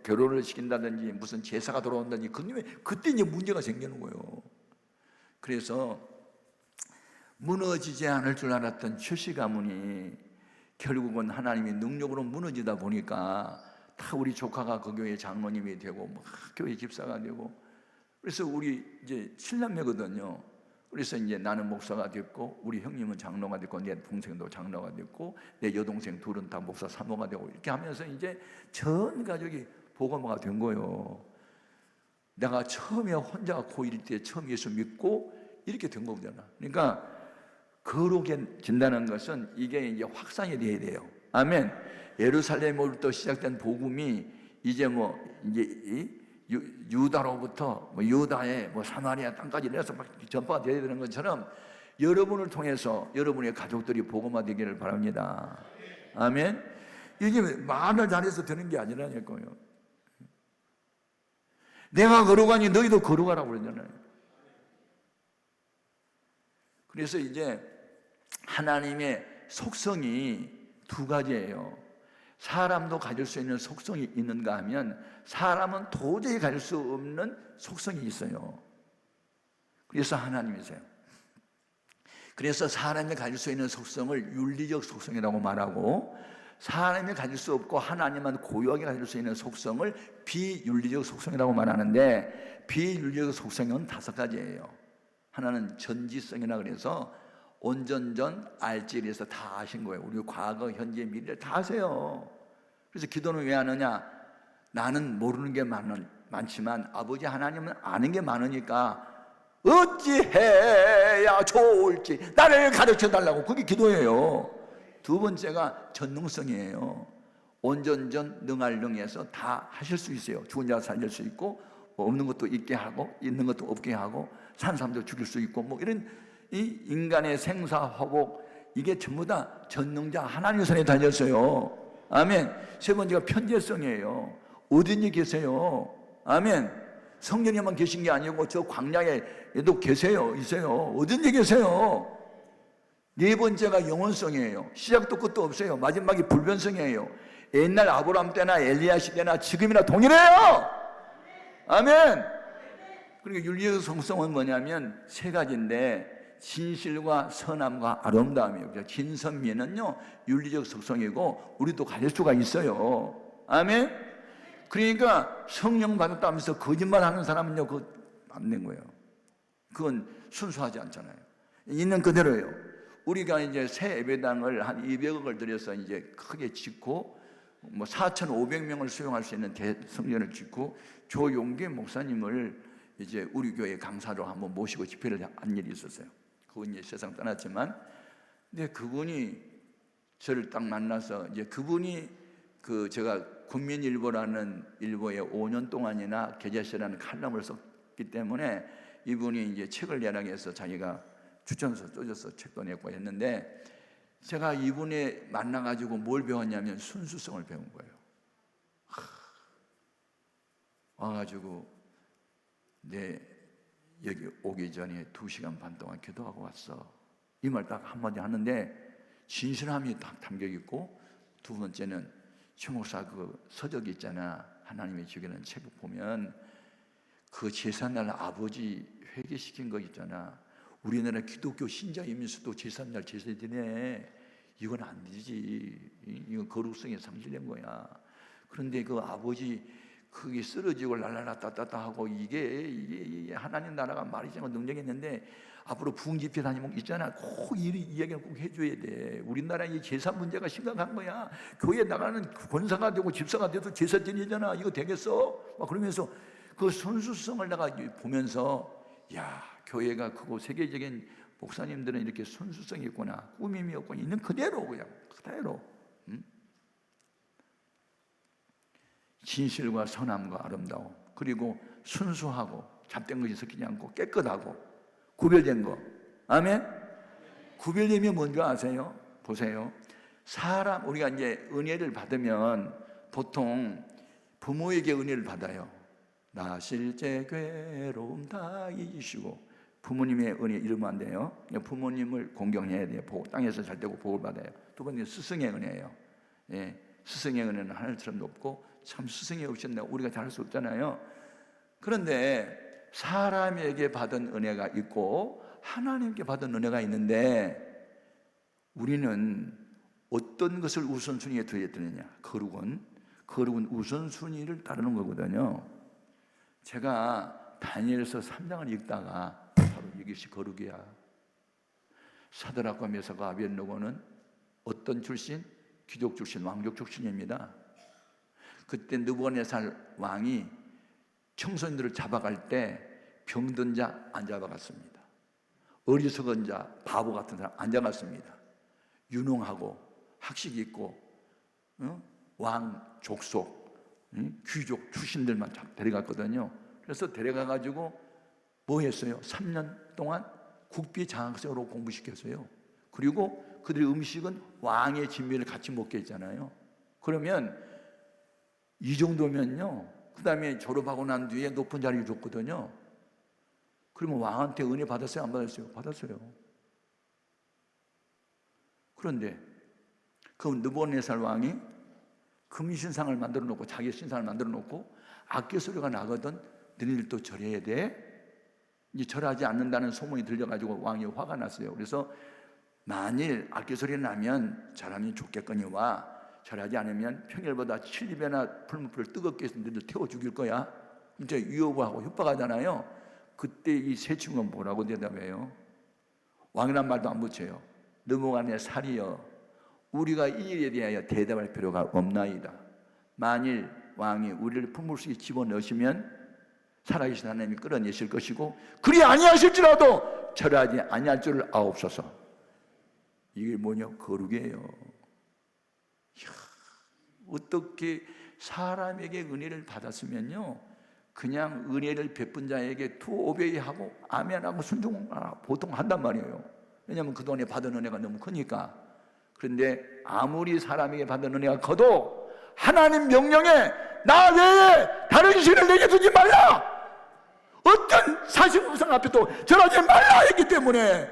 결혼을 시킨다든지 무슨 제사가 돌아온다든지 그때 이제 문제가 생기는 거예요. 그래서 무너지지 않을 줄 알았던 최씨 가문이 결국은 하나님의 능력으로 무너지다 보니까 다 우리 조카가 그 교회 장로님이 되고 막 교회 집사가 되고 그래서 우리 이제 7남매거든요. 그래서 이제 나는 목사가 됐고 우리 형님은 장로가 됐고 내 동생도 장로가 됐고 내 여동생 둘은 다 목사 사모가 되고 이렇게 하면서 이제 전 가족이 복음화가 된 거예요. 내가 처음에 혼자 고1 때 처음 예수 믿고 이렇게 된 거잖아. 그러니까 거룩해진다는 것은 이게 이제 확산이 돼야 돼요. 아멘. 예루살렘으로부터 시작된 복음이 이제 뭐 이제 유다로부터 뭐 유다의 뭐 사마리아 땅까지 내려서 막 전파가 되어야 되는 것처럼 여러분을 통해서 여러분의 가족들이 복음화 되기를 바랍니다. 아멘. 이게 말을 잘해서 되는 게 아니라니까요. 내가 거룩하니 너희도 거룩하라고 그러잖아요. 그래서 이제 하나님의 속성이 두 가지예요. 사람도 가질 수 있는 속성이 있는가 하면 사람은 도저히 가질 수 없는 속성이 있어요. 그래서 하나님이세요. 그래서 사람이 가질 수 있는 속성을 윤리적 속성이라고 말하고 사람이 가질 수 없고 하나님만 고유하게 가질 수 있는 속성을 비윤리적 속성이라고 말하는데 비윤리적 속성은 5가지예요. 하나는 전지성이라 그래서 온전전 알지에서 다 아신 거예요. 우리 과거, 현재, 미래를 다 아세요. 그래서 기도는 왜 하느냐? 나는 모르는 게 많지만 아버지 하나님은 아는 게 많으니까 어찌해야 좋을지 나를 가르쳐 달라고. 그게 기도예요. 두 번째가 전능성이에요. 온전전 능할 능에서 다 하실 수 있어요. 죽은 자 살릴 수 있고 없는 것도 있게 하고 있는 것도 없게 하고 산 사람도 죽일 수 있고 뭐 이런 이 인간의 생사화복 이게 전부 다 전능자 하나님 손에 달렸어요. 아멘. 세 번째가 편재성이에요. 어딘지 계세요. 아멘. 성령님만 계신 게 아니고 저 광야에도 계세요. 있어요. 어딘지 계세요. 네 번째가 영원성이에요. 시작도 끝도 없어요. 마지막이 불변성이에요. 옛날 아브라함 때나 엘리야 시대나 지금이나 동일해요. 아멘. 그리고 윤리적 성성은 뭐냐면 3가지인데 진실과 선함과 아름다움이에요. 진선미는요 윤리적 속성이고 우리도 가질 수가 있어요. 아멘. 그러니까 성령 받았다면서 거짓말하는 사람은요 그거 안 된 거예요. 그건 순수하지 않잖아요. 있는 그대로예요. 우리가 이제 새 예배당을 한 200억을 들여서 이제 크게 짓고 뭐 4,500명을 수용할 수 있는 대성전을 짓고 조용기 목사님을 이제 우리 교회 강사로 한번 모시고 집회를 한 일이 있었어요. 그분 이제 세상 떠났지만, 근데 그분이 저를 딱 만나서 이제 그분이 그 제가 국민일보라는 일보에 5년 동안이나 계제시라는 칼럼을 썼기 때문에 이분이 이제 책을 내라고 해서 자기가 추천서 써줘서 책도 냈고 했는데, 제가 이분에 만나가지고 뭘 배웠냐면 순수성을 배운 거예요. 와가지고 내 여기 오기 전에 2시간 반 동안 기도하고 왔어. 이 말 딱 한마디 하는데 진실함이 딱 담겨 있고, 두 번째는 최 목사 그 서적 있잖아, 하나님의 주기는 책 보면 그 제삿날 아버지 회개시킨 거 있잖아. 우리나라 기독교 신자이면서도 제삿날 제사 지내. 이건 안 되지. 이건 거룩성이 상실된 거야. 그런데 그 아버지 그게 쓰러지고 랄랄라 따따따 하고 이게 하나님 나라가 말이잖아, 능력이 있는데 앞으로 부흥 집회 다니면 있잖아, 꼭 이 이야기를 꼭 해줘야 돼. 우리나라 이 제사 문제가 심각한 거야. 교회 나가는 권사가 되고 집사가 돼도 제사 지내잖아. 이거 되겠어? 막 그러면서 그 순수성을 내가 보면서, 야, 교회가 크고 세계적인 목사님들은 이렇게 순수성이 있구나, 꾸밈이 없고 있는 그대로, 그냥 그대로. 진실과 선함과 아름다움, 그리고 순수하고 잡된 것이 섞이지 않고 깨끗하고 구별된 거. 아멘. 구별됨이 뭔지 아세요? 보세요. 사람, 우리가 이제 은혜를 받으면 보통 부모에게 은혜를 받아요. 나 실제 괴로움 다 잊으시고. 부모님의 은혜 잃으면 안 돼요. 부모님을 공경해야 돼요. 땅에서 잘 되고 복을 받아요. 두 번째 스승의 은혜예요. 예, 스승의 은혜는 하늘처럼 높고, 참 스승이 없었나 우리가 잘할 수 없잖아요. 그런데 사람에게 받은 은혜가 있고 하나님께 받은 은혜가 있는데, 우리는 어떤 것을 우선순위에 두어야 되느냐? 거룩은 우선순위를 따르는 거거든요. 제가 다니엘서 3장을 읽다가 바로 이것이 거룩이야. 사드락과 메사가 아벳느고는 어떤 출신? 귀족 출신, 왕족 출신입니다. 그때 느부갓네살 왕이 청소년들을 잡아갈 때 병든 자 안 잡아갔습니다. 어리석은 자, 바보 같은 사람 안 잡았습니다. 유능하고 학식 있고 왕 족속, 귀족 출신들만 데려갔거든요. 그래서 데려가가지고 뭐 했어요? 3년 동안 국비 장학생으로 공부시켰어요. 그리고 그들의 음식은 왕의 진미를 같이 먹게 했잖아요. 그러면 이 정도면요, 그 다음에 졸업하고 난 뒤에 높은 자리를 줬거든요. 그러면 왕한테 은혜 받았어요? 안 받았어요? 받았어요. 그런데 그 느부갓네살 왕이 금신상을 만들어 놓고, 자기 신상을 만들어 놓고 악기 소리가 나거든. 너희들도 절해야 돼. 이제 절하지 않는다는 소문이 들려가지고 왕이 화가 났어요. 그래서 만일 악기 소리 나면 사람이 죽겠거니와 절하지 않으면 평일보다 7배나 풀무불을 뜨겁게 해서 너희들 태워 죽일 거야. 이제 위협하고 협박하잖아요. 그때 이 세 친구가 뭐라고 대답해요? 왕이란 말도 안 붙여요. 느부갓네살이여, 우리가 이 일에 대하여 대답할 필요가 없나이다. 만일 왕이 우리를 풀물 속에 집어넣으시면 살아계신 하나님이 끌어내실 것이고, 그리 아니하실지라도 절하지 아니할 줄을 아옵소서. 이게 뭐냐? 거룩이에요. 이야, 어떻게 사람에게 은혜를 받았으면요, 그냥 은혜를 베푼 자에게 투오베이 하고 아멘하고 순종하라 보통 한단 말이에요. 왜냐하면 그동안에 받은 은혜가 너무 크니까. 그런데 아무리 사람에게 받은 은혜가 커도 하나님 명령에 나 외에 다른 신을 내게 두지 말라, 어떤 사실우상 앞에도 절하지 말라 했기 때문에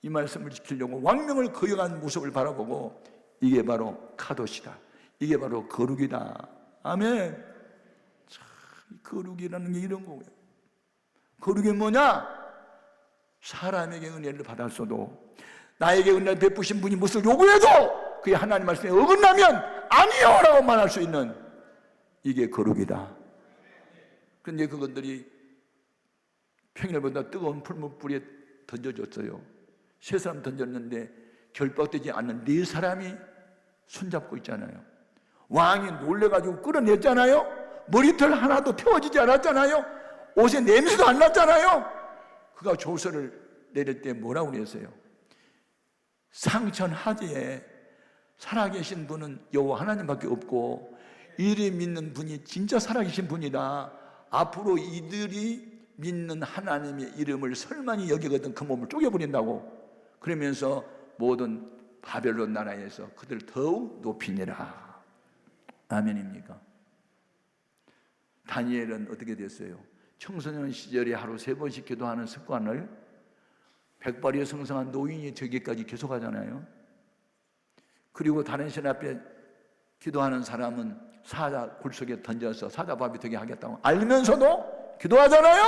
이 말씀을 지키려고 왕명을 거역한 모습을 바라보고, 이게 바로 카도시다, 이게 바로 거룩이다. 아멘. 참, 거룩이라는 게 이런 거고요. 거룩이 뭐냐? 사람에게 은혜를 받았어도 나에게 은혜를 베푸신 분이 무엇을 요구해도 그게 하나님 말씀에 어긋나면 아니요 라고 말할 수 있는, 이게 거룩이다. 그런데 그것들이 평일보다 뜨거운 풀무불에 던져졌어요. 세 사람 던졌는데 결박되지 않는 네 사람이 손잡고 있잖아요. 왕이 놀래가지고 끌어냈잖아요. 머리털 하나도 태워지지 않았잖아요. 옷에 냄새도 안 났잖아요. 그가 조서를 내릴 때 뭐라고 그랬어요? 상천하지에 살아계신 분은 여호와 하나님밖에 없고 이를 믿는 분이 진짜 살아계신 분이다. 앞으로 이들이 믿는 하나님의 이름을 설만히 여기거든 그 몸을 쪼개버린다고. 그러면서 모든 바벨론 나라에서 그들 더욱 높이니라. 아멘입니까? 다니엘은 어떻게 됐어요? 청소년 시절에 하루 3번씩 기도하는 습관을 백발이 성성한 노인이 되기까지 계속하잖아요. 그리고 다른 신 앞에 기도하는 사람은 사자 굴속에 던져서 사자밥이 되게 하겠다고 알면서도 기도하잖아요.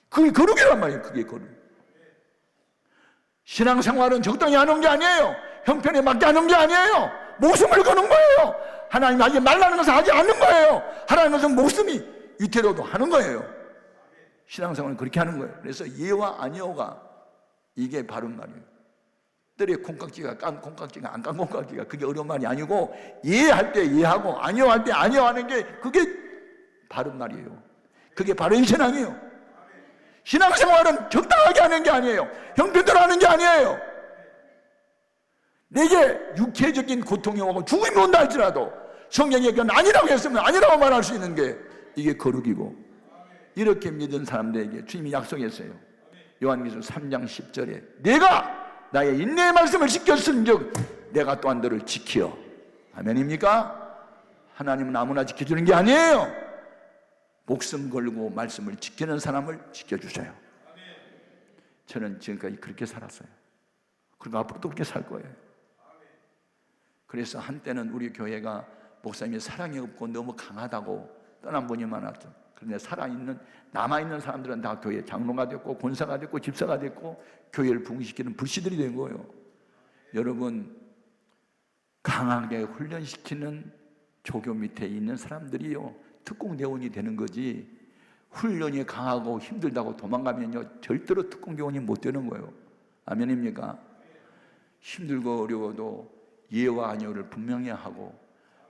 그게 거룩이란 말이에요. 그게 거룩. 신앙생활은 적당히 하는 게 아니에요. 형편에 맞게 하는 게 아니에요. 목숨을 거는 거예요. 하나님 하지 말라는 것을 하지 않는 거예요. 하라는 것은 목숨이 위태로도 하는 거예요. 신앙생활은 그렇게 하는 거예요. 그래서 예와 아니오가 이게 바른 말이에요. 뜰에 콩깍지가 깐 콩깍지가 안 깐 콩깍지가 그게 어려운 말이 아니고 예할 때 예하고 아니오할 때 아니오하는 게 그게 바른 말이에요. 그게 바른 신앙이에요. 신앙생활은 적당하게 하는 게 아니에요. 형편대로 하는 게 아니에요. 내게 육체적인 고통이 오고 죽음이 온다 할지라도 성경에 그건 아니라고 했으면 아니라고 말할 수 있는 게 이게 거룩이고, 이렇게 믿은 사람들에게 주님이 약속했어요. 요한계시록 3장 10절에 내가 나의 인내의 말씀을 지켰은즉 내가 또한 너를 지켜. 아멘입니까? 하나님은 아무나 지켜주는 게 아니에요. 목숨 걸고 말씀을 지키는 사람을 지켜주셔요. 저는 지금까지 그렇게 살았어요. 그리고 앞으로도 그렇게 살 거예요. 그래서 한때는 우리 교회가 목사님이 사랑이 없고 너무 강하다고 떠난 분이 많았죠. 그런데 남아있는 사람들은 다 교회 장로가 됐고 권사가 됐고 집사가 됐고 교회를 부흥시키는 불씨들이 된 거예요. 여러분, 강하게 훈련시키는 조교 밑에 있는 사람들이요 특공대원이 되는 거지, 훈련이 강하고 힘들다고 도망가면요 절대로 특공대원이 못 되는 거예요. 아멘입니까? 힘들고 어려워도 예와 아니오를 분명히 하고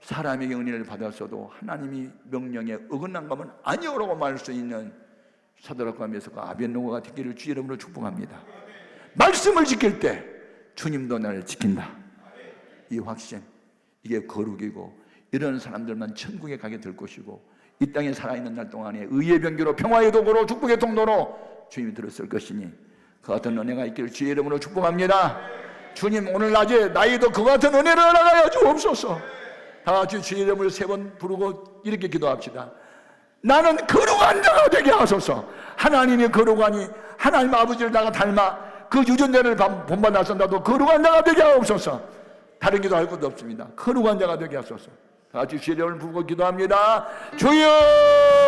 사람에게 은혜를 받았어도 하나님이 명령에 어긋난 거면 아니오라고 말할 수 있는 사드락과 메삭과 아벳느고가 되기를 주의 이름으로 축복합니다. 말씀을 지킬 때 주님도 나를 지킨다. 이 확신, 이게 거룩이고, 이런 사람들만 천국에 가게 될 것이고, 이 땅에 살아있는 날 동안에 의의 변기로 평화의 도구로 축복의 통로로 주님이 들었을 것이니 그 같은 은혜가 있기를 주의 이름으로 축복합니다. 주님, 오늘 낮에 나이도 그 같은 은혜를 알아가여 주옵소서. 다 같이 주의 이름을 3번 부르고 이렇게 기도합시다. 나는 거룩한 자가 되게 하소서. 하나님이 거룩하니 하나님 아버지를 나가 닮아 그 유전자를 본받아서 나도 거룩한 자가 되게 하옵소서. 다른 기도할 것도 없습니다. 거룩한 자가 되게 하소서. 다 같이 주의 이름을 부르고 기도합니다. 주여!